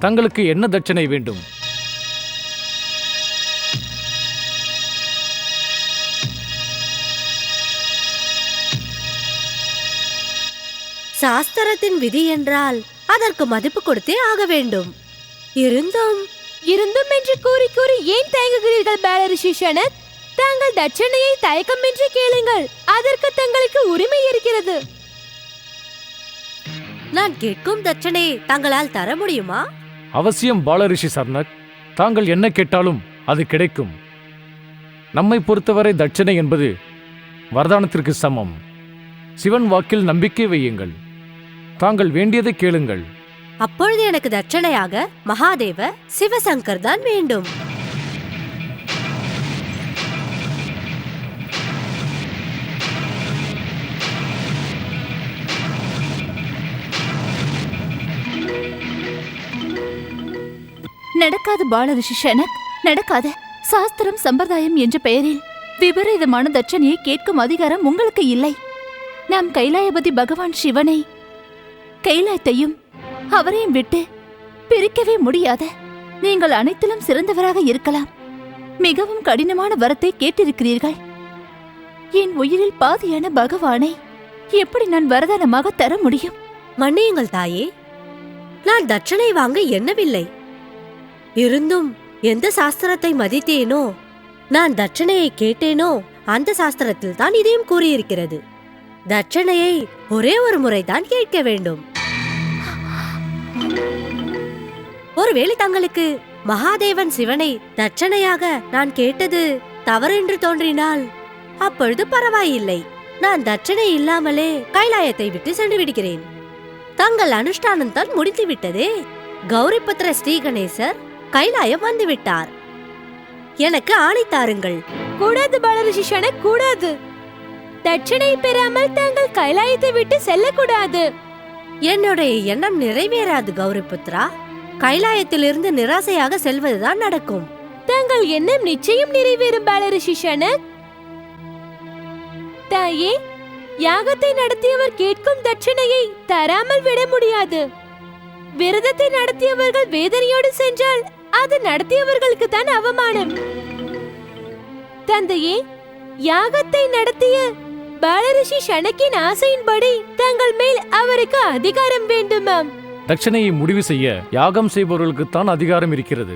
தங்களுக்கு என்ன தட்சணை வேண்டும்? சாஸ்திரத்தின் விதி என்றால் அதற்கு மதிப்பு கொடுத்தே ஆக வேண்டும். இருந்தும் என்று கூறி கூறி ஏன் தயங்குகிறீர்கள் பாலரிஷி ஷனக்? தாங்கள் தட்சணையை தயக்கமின்றி கேளுங்கள். அதற்கு தங்களுக்கு உரிமை இருக்கிறது. நான் கேட்கும் தட்சணையை தங்களால் தர முடியுமா? அவசியம் பாலரிஷி சர்னக். தாங்கள் என்ன கேட்டாலும் அது கிடைக்கும். நம்மை பொறுத்தவரை தட்சணை என்பது வரதானத்திற்கு சமம். சிவன் வாக்கில் நம்பிக்கை வையுங்கள். தாங்கள் வேண்டியதை கேளுங்கள். அப்பொழுது எனக்கு தட்சணையாக மகாதேவ சிவசங்கர் தான் வேண்டும். நடக்காது பாலரிஷி ஷனக், நடக்காது. சாஸ்திரம் சம்பிரதாயம் என்ற பெயரில் விபரீதமான தட்சணையை கேட்கும் அதிகாரம் உங்களுக்கு இல்லை. நாம் கைலாயபதி பகவான் சிவனை கைலாயத்தையும் அவரையும் விட்டு பிரிக்கவே முடியாத நீங்கள் அனைத்திலும் சிறந்தவராக இருக்கலாம். மிகவும் கடினமான வரத்தை கேட்டிருக்கிறீர்கள். என் உயிரில் பாதியான பகவானை எப்படி நான் வரதானமாக தர முடியும்? மன்னியுங்கள் தாயே, நான் தட்சணை வாங்க எண்ணவில்லை. இருந்தும் எந்த சாஸ்திரத்தை மதித்தேனோ, நான் தட்சணையை கேட்டேனோ அந்த சாஸ்திரத்தில் தான் இதையும் கூறியிருக்கிறது. தட்சணையை ஒரே ஒரு முறைதான் கேட்க வேண்டும். ஒருவேளை தங்களுக்கு மகாதேவன் சிவனை தட்சணையாக நான் கேட்டது தவறென்று தோன்றினால் அப்பொழுது பரவாயில்லை. நான் தட்சணை இல்லாமலே கைலாயத்தை விட்டு சென்று விடுகிறேன். தங்கள் அனுஷ்டானம் தான் முடித்து விட்டதே. கௌரிபுத்திர ஸ்ரீ கணேசர் கைலாயம் வந்து விட்டார். எனக்கு ஆணை தாருங்கள். கூடாது பாலரிஷிஷன, கூடாது. தட்சணை பெறாமல் தாங்கள் கைலாயத்தை விட்டு செல்லக்கூடாது. என்னுடைய எண்ணம் நிறைவேறாது கௌரிபுத்ரா. கைலாயத்திலிருந்து நிராசையாக செல்வதுதான் நடக்கும். தங்கள் எண்ணம் நிச்சயம் நிறைவேறும் பாலரிஷிஷன. தாயே, யாகத்தை நடத்தியவர் கேட்கும் தட்சணையை தராமல் விட முடியாது. விரதத்தை நடத்தியவர்கள் வேதனையோடு சென்றால் அது நடத்தியவர்களுக்கு தான் அவமானம். தந்தையே, யாகத்தை நடத்திய பாலரிஷி ஷனக்கின் ஆசையின்படி தங்கள் மேல் அவருக்கு அதிகாரம் வேண்டுமாம். தட்சணையை முடிவு செய்ய யாகம் செய்பவர்களுக்குத்தான் அதிகாரம் இருக்கிறது.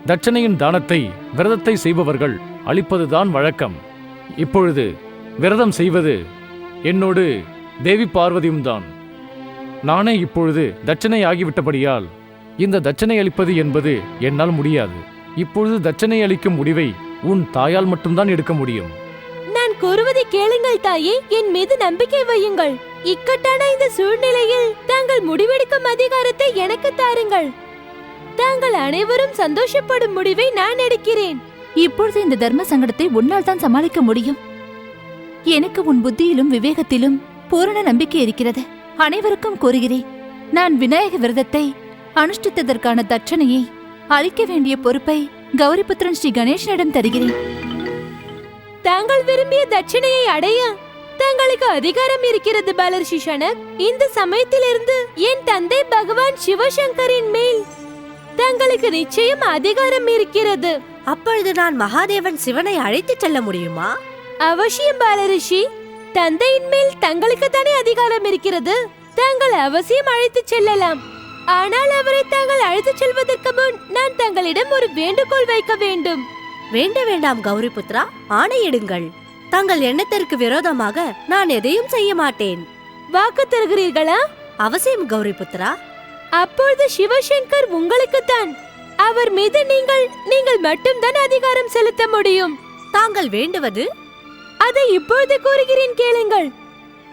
தட்சணையின் தானத்தை விரதத்தை செய்பவர்கள் அளிப்பதுதான் வழக்கம். இப்பொழுது விரதம் செய்வது என்னோடு தேவி பார்வதியும் தான். நானே இப்பொழுது தட்சணை ஆகிவிட்டபடியால் இந்த தட்சணை அளிப்பது என்பது என்னால் முடியாது. இப்பொழுது தட்சணை அளிக்கும் முடிவை உன் தாயால் மட்டும்தான் எடுக்க முடியும். நான் கூறுவதை கேளுங்கள் தாயே, என் மீது நம்பிக்கை வையுங்கள். இக்கட்டான இந்த சூழ்நிலையில் தாங்கள் முடிவெடுக்கும் அதிகாரத்தை எனக்கு தாருங்கள். தாங்கள் அனைவரும் சந்தோஷப்படும் முடிவை நான் எடுக்கிறேன். இப்பொழுது இந்த தர்ம சங்கடத்தை உன்னால் தான் சமாளிக்க முடியும். எனக்கு உன் புத்தியிலும் விவேகத்திலும் பூரண நம்பிக்கை இருக்கிறது. அனைவருக்கும் கூறுகிறேன், நான் விநாயக விரதத்தை அனுஷ்டித்ததற்கான தட்சணையை அளிக்க வேண்டிய பொறுப்பை கௌரிபுத்திரன் ஸ்ரீ கணேசனிடம் தருகிறேன். தாங்கள் விரும்பிய தட்சணையை அடைய தங்களுக்கு அதிகாரம் இருக்கிறது பாலரிஷிஷன. இந்த சமயத்திலிருந்து என் தந்தை பகவான் சிவசங்கரின் மேல் தங்களுக்கு நிச்சயம் அதிகாரம் இருக்கிறது. அப்பொழுது நான் மகாதேவன் சிவனை அழைத்து செல்ல முடியுமா? அவசியம் பாலரிஷி. தந்தையின் மேல் தங்களுக்கு தானே அதிகாரம் இருக்கிறது. தாங்கள் அவசியம் அழைத்து செல்லலாம். ஆனால் அவரை தாங்கள் அழைத்து செல்வதற்கு முன் நான் தங்களிடம் ஒரு வேண்டுகோள் வைக்க வேண்டும். வேண்டாம் கௌரிபுத்ரா, ஆணையிடுங்கள். தங்கள் எண்ணத்திற்கு விரோதமாக நான் எதையும் செய்ய மாட்டேன். வாக்கு தருகிறீர்களா? அவசியம் கௌரிபுத்ரா. அப்பொழுது சிவசங்கர் உங்களுக்குத்தான். அவர் மீது நீங்கள் மட்டும்தான் அதிகாரம் செலுத்த முடியும். தாங்கள் வேண்டுவது? அதை இப்பொழுது கூறுகிறேன், கேளுங்கள்.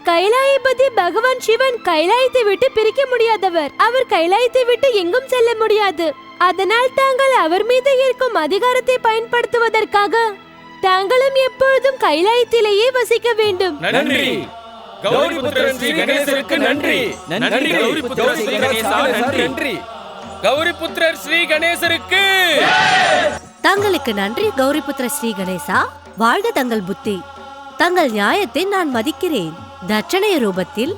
கைலாயபதி பகவான் சிவன் கைலாயத்தை விட்டு பிரிக்க முடியாதவர். அவர் கைலாயத்தை விட்டு எங்கும் செல்ல முடியாது. அதனால் தாங்கள் அவர் மீது இருக்கும் அதிகாரத்தை பயன்படுத்துவதற்காக தாங்களும் எப்பொழுதும் கைலாயத்திலேயே வசிக்க வேண்டும். நன்றி கௌரிபுத்திரன் ஸ்ரீ கணேசருக்கு நன்றி. நன்றி கௌரிபுத்திரர் ஸ்ரீ கணேசா, நன்றி. கௌரிபுத்திரர் ஸ்ரீ கணேசருக்கு தங்களுக்கு நன்றி கௌரிபுத்திர ஸ்ரீ கணேசா. வாழ்க தங்கள் புத்தி. தங்கள் நியாயத்தை நான் மதிக்கிறேன். தட்சணைய ரூபத்தில்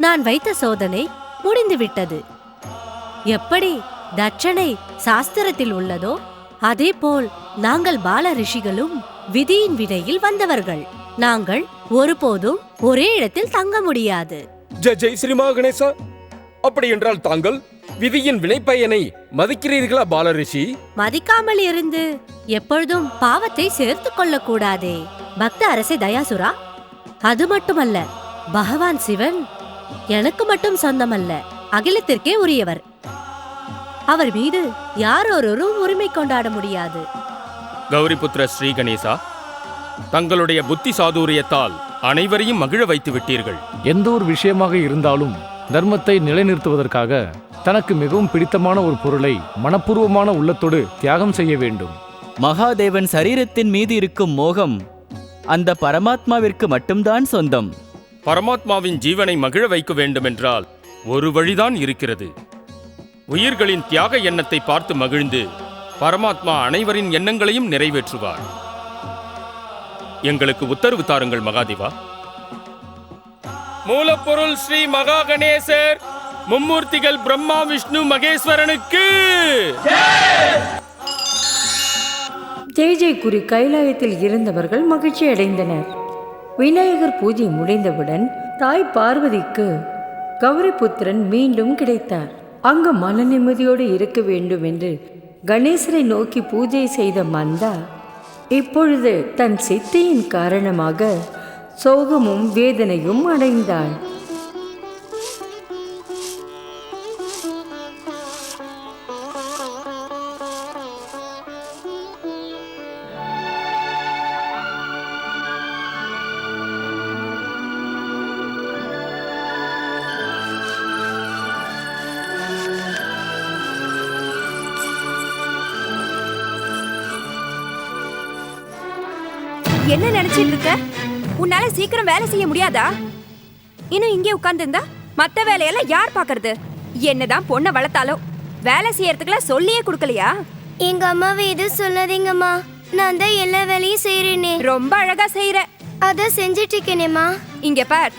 நான் வைத்த சோதனை முடிந்துவிட்டது. எப்படி தட்சணை சாஸ்திரத்தில் உள்ளதோ அதேபோல் நாங்கள் பால ரிஷிகளும் விதியின் வினையில் வந்தவர்கள். நாங்கள் ஒருபோதும் ஒரே இடத்தில் தங்க முடியாது. ஜெய் ஸ்ரீ மகாகணேசா. அப்படி என்றால் தாங்கள் விதியின் வினைப்பயனை மதிக்கிறீர்களா பாலரிஷி? மதிக்காமல் இருந்து எப்பொழுதும் பாவத்தை சேர்த்து கொள்ளக்கூடாதே பக்த அரசே தயாசுரா. அது மட்டுமல்ல, பகவான் சிவன் எனக்கு மட்டும் சொந்தமல்ல, அகிலத்திற்கே உரியவர். அவர் மீது யாரொருவரும் உரிமை கொண்டாட முடியாது. கௌரிபுத்திர ஸ்ரீ கணேசா, தங்களுடைய புத்தி சாதுரியத்தால் அனைவரையும் மகிழ வைத்து விட்டீர்கள். எந்த ஒரு விஷயமாக இருந்தாலும் தர்மத்தை நிலைநிறுத்துவதற்காக தனக்கு மிகவும் பிடித்தமான ஒரு பொருளை மனப்பூர்வமான உள்ளத்தோடு தியாகம் செய்ய வேண்டும். மகாதேவன் சரீரத்தின் மீது இருக்கும் மோகம் அந்த பரமாத்மாவிற்கு மட்டும்தான் சொந்தம். பரமாத்மாவின் ஜீவனை மகிழ வைக்க வேண்டுமென்றால் ஒரு வழிதான் இருக்கிறது. உயிர்களின் தியாக எண்ணத்தை பார்த்து மகிழ்ந்து பரமாத்மா அனைவரின் எண்ணங்களையும் நிறைவேற்றுவார். எங்களுக்கு உத்தரவு தாருங்கள் மகாதேவா. மூலப்பொருள் ஸ்ரீ மகா கணேசர் மும்மூர்த்திகள் பிரம்மா விஷ்ணு மகேஸ்வரனுக்கு ஜெய் ஜெய் கூறி கைலாயத்தில் இருந்தவர்கள் மகிழ்ச்சி அடைந்தனர். விநாயகர் பூஜை முடிந்தவுடன் தாய் பார்வதிக்கு கௌரிபுத்திரன் மீண்டும் கிடைத்தார். அங்கு மன நிம்மதியோடு இருக்க வேண்டும் என்று கணேசரை நோக்கி பூஜை செய்த மந்தா இப்பொழுது தன் சித்தியின் காரணமாக சோகமும் வேதனையும் அடைந்தாள். என்ன நினைச்சிட்டு இருக்க? உன்னால சீக்கிரம் வேலை செய்ய முடியாதா? இன்னும் இங்கே உட்கார்ந்திருந்தா மத்த வேலையெல்லாம் யார் பாக்குறது? என்னதான் பொண்ணை வளர்த்தாலும் வேலை செய்யறதுக்குலாம் சொல்லியே கொடுக்கலையா? எங்க அம்மாவை எதுவும் சொல்லாதீங்கம்மா, நான் தான் எல்லா வேலையும் செய்யறேனே. ரொம்ப அழகா செய்யற. அதான் செஞ்சிட்டு இருக்கேனேம்மா. இங்க பார்,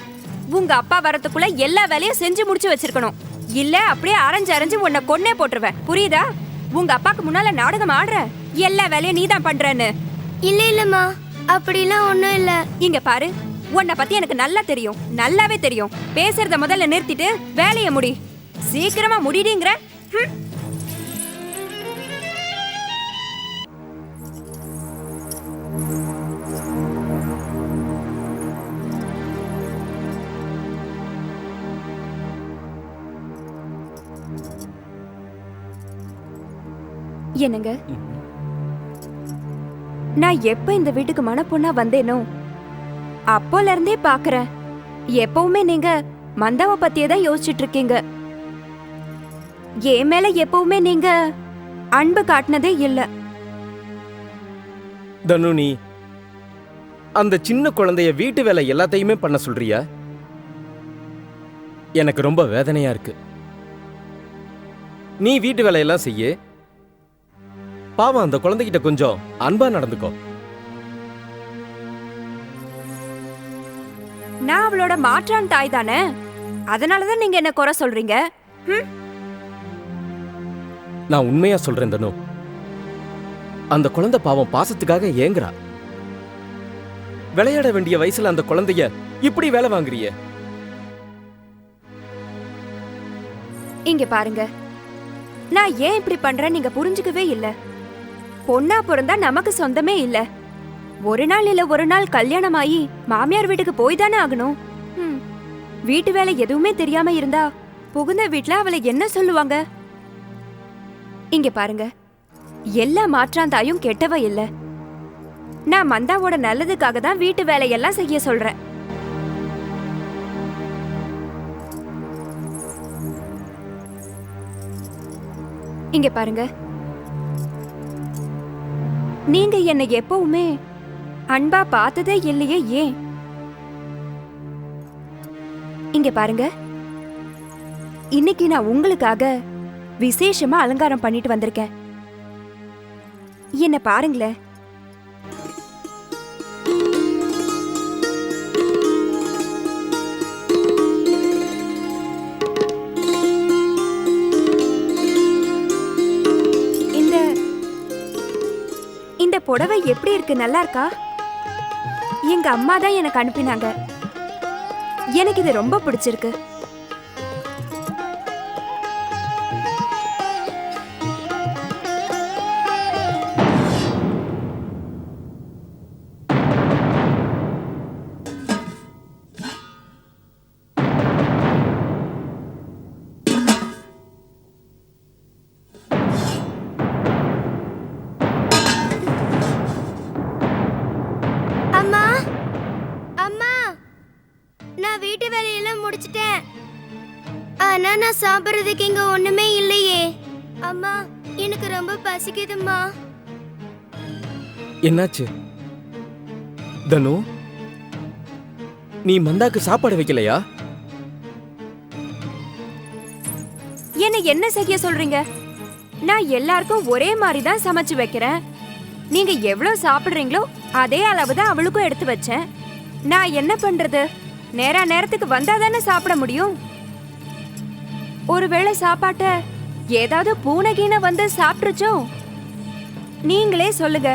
உங்க அப்பா வரதுக்குள்ள எல்லா வேலையும் செஞ்சு முடிச்சு வச்சிருக்கணும். இல்ல அப்படியே அரைஞ்சு உன்னை கொன்னே போட்டுருவேன். புரியுதா? உங்க அப்பாக்கு முன்னால நாடகம் ஆடுற, எல்லா வேலையும் நீதான் பண்றன்னு. இல்ல இல்லம்மா, அப்படிலாம் ஒண்ணும் இல்ல. இங்க பாரு, உன்னை பத்தி எனக்கு நல்லா தெரியும், நல்லாவே தெரியும். பேசுறத முதல்ல நிறுத்திட்டு வேலையை முடி. சீக்கிரமா முடிடிங்கிற. என்னங்க, நான் எப்ப இந்த வீட்டுக்கு மணப்பொண்ணா வந்தேனோ அப்போல இருந்தே பாக்குறேன், எப்பவுமே நீங்க மந்தாவை பத்தியே தான் யோசிச்சுட்டு இருக்கீங்க. என் மேல எப்பவுமே நீங்க அன்பு காட்டினதே இல்ல. தனு, நீ அந்த சின்ன குழந்தைய வீட்டு வேலை எல்லாத்தையுமே பண்ண சொல்றியா? எனக்கு ரொம்ப வேதனையா இருக்கு. நீ வீட்டு வேலையெல்லாம் செய்ய, பாவம் அந்த குழந்தைகிட்ட கொஞ்சம் அன்பா நடந்துக்கோ. நான் அவளோட மாற்றான் தாய் தானே, அதனாலதான் நீங்க என்ன குறை சொல்றீங்க. நான் உண்மையா சொல்றேன் தனு, அந்த குழந்தை பாவம் பாசத்துக்காக ஏங்குறா. விளையாட வேண்டிய வயசுல அந்த குழந்தைய இப்படி வேலை வாங்குறிய. இங்க பாருங்க, நான் ஏன் இப்படி பண்றேன் நீங்க புரிஞ்சுக்கவே இல்ல. பொண்ணா பிறந்தா நமக்கு சொந்தமே இல்ல. ஒரு நாள் இல்ல ஒரு நாள் கல்யாணம் ஆகி மாமியார் வீட்டுக்கு போய் தானே ஆகணும். வீட்டு வேலை எதுவுமே தெரியாம இருந்தா புகுந்த வீட்டுல அவளை என்ன சொல்லுவாங்க? இங்க பாருங்க, எல்லா மாற்றாந்தாயும் கெட்டவ இல்ல. நான் மந்தாவோட நல்லதுக்காக தான் வீட்டு வேலையெல்லாம் செய்ய சொல்றேன். இங்க பாருங்க, நீங்க என்னை எப்பவுமே அன்பா பார்த்ததே இல்லையே, ஏன்? இங்க பாருங்க, இன்னைக்கு நான் உங்களுக்காக விசேஷமா அலங்காரம் பண்ணிட்டு வந்திருக்கேன். என்ன பாருங்களேன். இந்த புடவை எப்படி இருக்கு? நல்லா இருக்கா? எங்க அம்மா தான் எனக்கு அனுப்பினாங்க. எனக்கு இது ரொம்ப பிடிச்சிருக்கு. வீட்டு வேலையெல்லாம் முடிச்சிட்டேன். ஆனா நான் சாப்பிடுறதுக்கு இங்க ஒண்ணுமே இல்லையே. அம்மா, எனக்கு ரொம்ப பசிக்குதும்மா. என்னாச்சு தனு? நீ மந்தாக்கு சாப்பாடு வைக்கலையா? என்ன செய்ய சொல்றீங்க? நான் எல்லாருக்கும் ஒரே மாதிரி தான் சமைச்சு வைக்கிறேன். நீங்க எவ்வளவு சாப்பிடுறீங்களோ அதே அளவு தான் அவளுக்கும் எடுத்து வச்சேன். நான் என்ன பண்றது? நேரத்துக்கு வந்தா தானே சாப்பிட முடியும். ஒருவேளை சாப்பாட்ட ஏதாவது பூனை கீனை வந்து சாப்பிட்டுருச்சோ? நீங்களே சொல்லுங்க,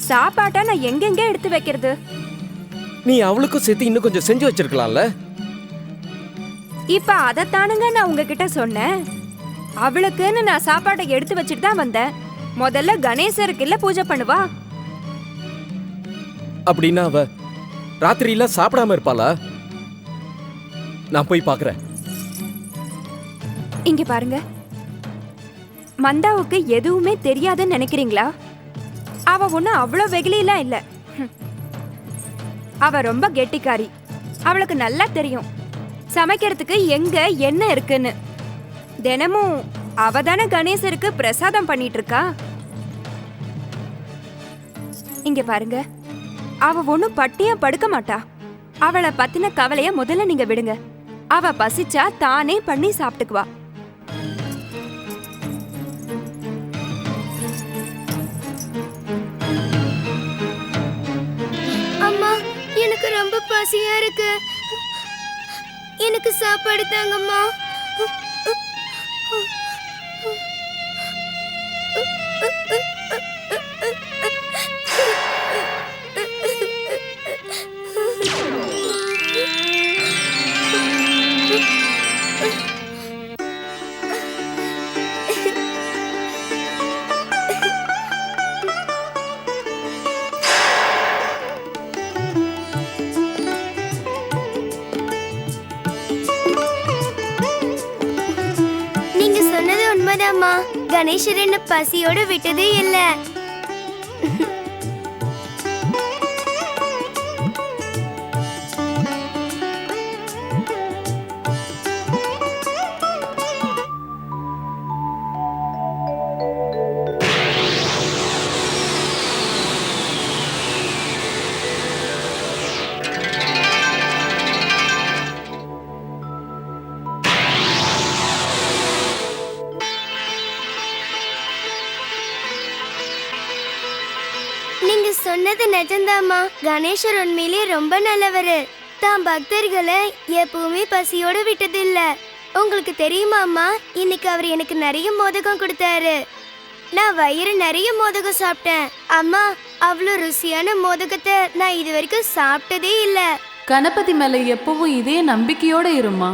சாப்பாட்டை நான் எங்கெங்க எடுத்து வைக்கிறது? நீ அவளுக்கும் சேர்த்து இன்னும் கொஞ்சம் செஞ்சு வச்சிருக்கலாம்ல. இப்ப அதத்தானுங்க நான் உங்ககிட்ட சொன்னேன். அவளுக்குன்னு நான் சாப்பாட்டை எடுத்து வச்சுட்டு தான் வந்தேன். முதல்ல கணேசருக்கு இல்ல பூஜை பண்ணுவா. அப்படின்னா அவ ராத்திரியெல்லாம் சாப்பிடாம இருப்பாளா? நான் போய் பார்க்கறேன். இங்க பாருங்க, மந்தாவுக்கு எதுவுமே தெரியாதுன்னு நினைக்கிறீங்களா? அவ ஒண்ணு அவ்வளோ வெகுலிலாம் இல்ல. அவ ரொம்ப கெட்டிக்காரி. அவளுக்கு நல்லா தெரியும் சமைக்கிறதுக்கு எங்க என்ன இருக்குன்னு. தினமும் அவ தானே கணேசருக்கு பிரசாதம் பண்ணிட்டு இருக்கா. இங்க பாருங்க, அவ ஒண்ணும் பட்டியா படுக்க மாட்டா. அவளை பத்தின கவலைய முதல்ல நீங்க விடுங்க. அவ பசிச்சா தானே பண்ணி சாப்பிட்டுக்குவா. அம்மா, எனக்கு ரொம்ப பசியா இருக்கு. எனக்கு சாப்பாடு தாங்கம்மா. நீங்க சொன்னது உண்மைதாம்மா. கணேசர் என்ன பசியோட விட்டதே இல்ல. நீங்க சொன்னது நிஜம்தாம்மா. கணேசர் உண்மையிலே ரொம்ப நல்லவரு. தான் பக்தர்களை எப்பவுமே பசியோட விட்டதில்ல. உங்களுக்கு தெரியுமாம்மா, இன்னைக்கு அவர் எனக்கு நிறைய மோதகம் கொடுத்தாரு. நான் வயிறு நிறைய மோதகம் சாப்பிட்டேன். அம்மா, அவ்வளோ ருசியான மோதகத்தை நான் இது வரைக்கும் சாப்பிட்டதே இல்ல. கணபதி மேல எப்பவும் இதே நம்பிக்கையோட இருமா.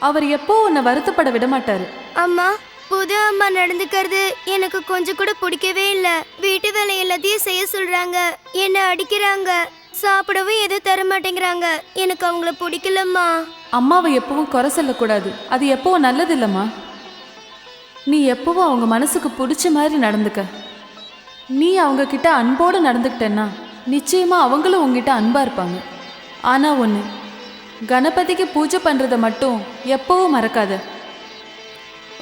அவர் எப்போ உன்னை வருத்தப்பட விட மாட்டாரு. அம்மா, புது அம்மா நடந்துக்கிறது எனக்கு கொஞ்சம் கூட பிடிக்கவே இல்ல. வீட்டு வேலை எல்லாத்தையும் செய்ய சொல்றாங்க, என்ன அடிக்கிறாங்க, சாப்பிடவும் எதுவும் தர மாட்டேங்கிறாங்க. எனக்கு அவங்கள பிடிக்கலம்மா. அம்மாவை எப்பவும் குறை சொல்லக்கூடாது. அது எப்பவும் நல்லது இல்லம்மா. நீ எப்பவும் அவங்க மனசுக்கு பிடிச்ச மாதிரி நடந்துக்க. நீ அவங்க கிட்ட அன்போடு நடந்துக்கிட்டேன்னா நிச்சயமா அவங்களும் உங்ககிட்ட அன்பா இருப்பாங்க. ஆனா ஒன்று, கணபதிக்கு பூஜை பண்றதை மட்டும் எப்பவும் மறக்காத.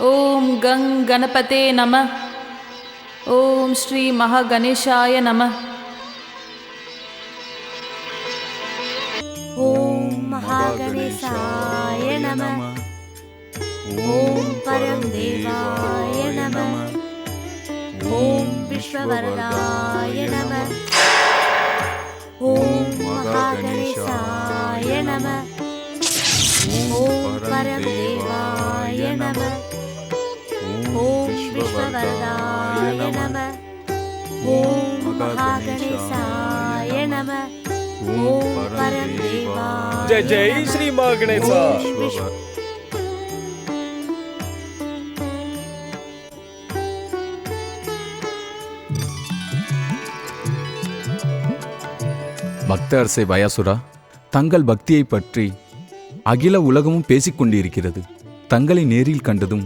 ஓம் கங் கணபதே நம. ஓம் ஸ்ரீ மகா கணேசாய நம. ஓம் மகா கணேசாய நம. ஓம் பரம் தேவாய நம. ஓம் விஸ்வவரதாய நம. ஓம் மகா கணேசாய நம. ஓம் பரம் தேவாய நம. ஓம் விஸ்வவரதாய நம. ஓம் மகா கணேசாய நம. ஓம் பரம் தேவாய. ஜெய் ஜெய் ஸ்ரீ மகணேசா. பக்த அரசே வயாசுரா, தங்கள் பக்தியை பற்றி அகில உலகமும் பேசிக்கொண்டிருக்கிறது. தங்களை நேரில் கண்டதும்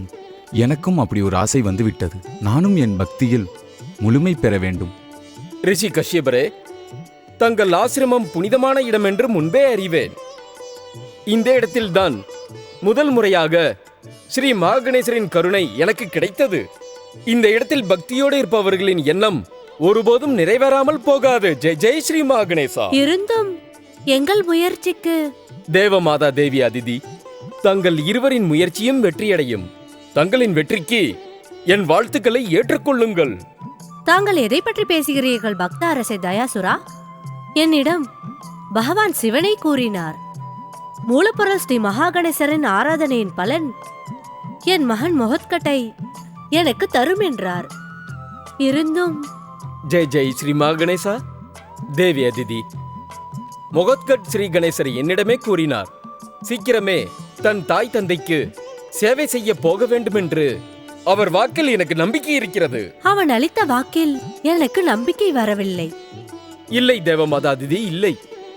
எனக்கும் அப்படி ஒரு ஆசை வந்துவிட்டது. நானும் என் பக்தியில் முழுமை பெற வேண்டும். ரிஷி கஷ்யபரே, தங்கள் ஆசிரமம் புனிதமான இடம் என்று முன்பே அறிவேன். இந்த இடத்தில்தான் முதல் முறையாக ஸ்ரீ மகாகணேசரின் கருணை எனக்கு கிடைத்தது. இந்த இடத்தில் பக்தியோடு இருப்பவர்களின் எண்ணம் ஒருபோதும் நிறைவேறாமல் போகாது. ஜெய் ஜெய் ஸ்ரீ மகாகணேசா. இருந்தும் எங்கள் முயற்சிக்கு தேவமாதா தேவி அதிதி, தங்கள் இருவரின் முயற்சியும் வெற்றியடையும். தங்களின் வெற்றிக்கு என் வாழ்த்துக்களை ஏற்றுக்கொள்ளுங்கள். தாங்கள் எதை பற்றி பேசுகிறீர்கள் பக்த அரசே தயாசுரா? என்னிடம் பகவான் சிவனை கூறினார். மூலப்பொருள் ஸ்ரீ மகாகணேசரின் ஆராதனையின் பலன் என் மகன் மொஹத்கட்டை எனக்கு தரும் என்றார். இருந்தும் ஜெய் ஜெய் ஸ்ரீ மகாகணேசா. தேவி அதிதி, மொகத்கட் ஸ்ரீ கணேசர் என்னிடமே கூறினார். சீக்கிரமே தன் தாய் தந்தைக்கு சேவை செய்ய போக வேண்டும் என்று. அவர் வாக்கில் எனக்கு நம்பிக்கை இருக்கிறது. அவன் அளித்த வாக்கில் எனக்கு நம்பிக்கை வரவில்லை. இல்லை தேவமாதா அதிதி, இல்லை.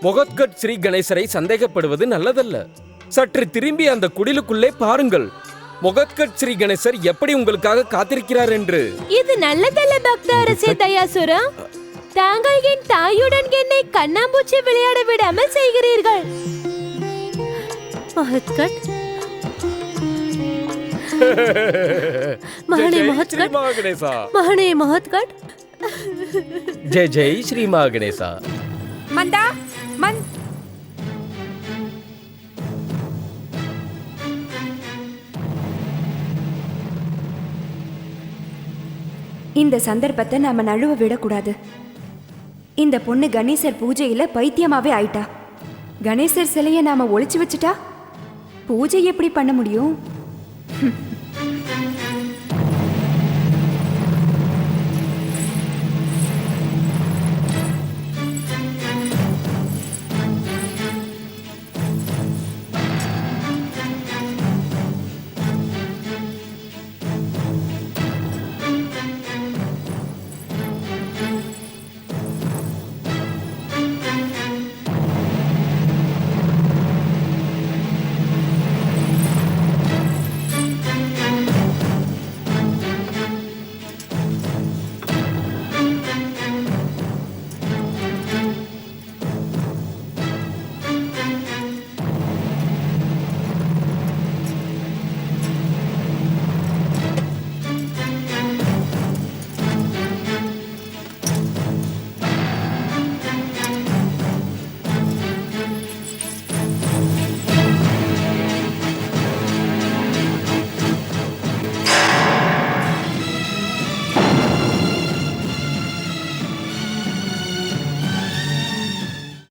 மொகத்கட் ஸ்ரீ கணேசரை சந்தேகப்படுவது நல்லதல்ல. சற்று திரும்பி அந்த குடிலுக்குள்ளே பாருங்கள். மொகத்கட் ஸ்ரீ கணேசர் எப்படி உங்களுக்காக காத்திருக்கிறார் என்று. இது நல்லதல்ல பக்த அரசே தயாசுரா. தாங்கள் என் தாயுடன் என்னை கண்ணாம்பூச்சி விளையாட விடாமல் செய்கிறீர்கள். மொஹத்கட், மகனே மொஹத்கட், மகனே மொஹத்கட். ஜெய் ஜெய் ஸ்ரீ மகாகணேசா. மந்தா இந்த சந்தர்ப்பத்தை நாம நழுவ விடக்கூடாது. இந்த பொண்ணு கணேசர் பூஜையில பைத்தியமாவே ஆயிட்டா. கணேசர் சிலையை நாம ஒளிச்சு வச்சுட்டா பூஜை எப்படி பண்ண முடியும்?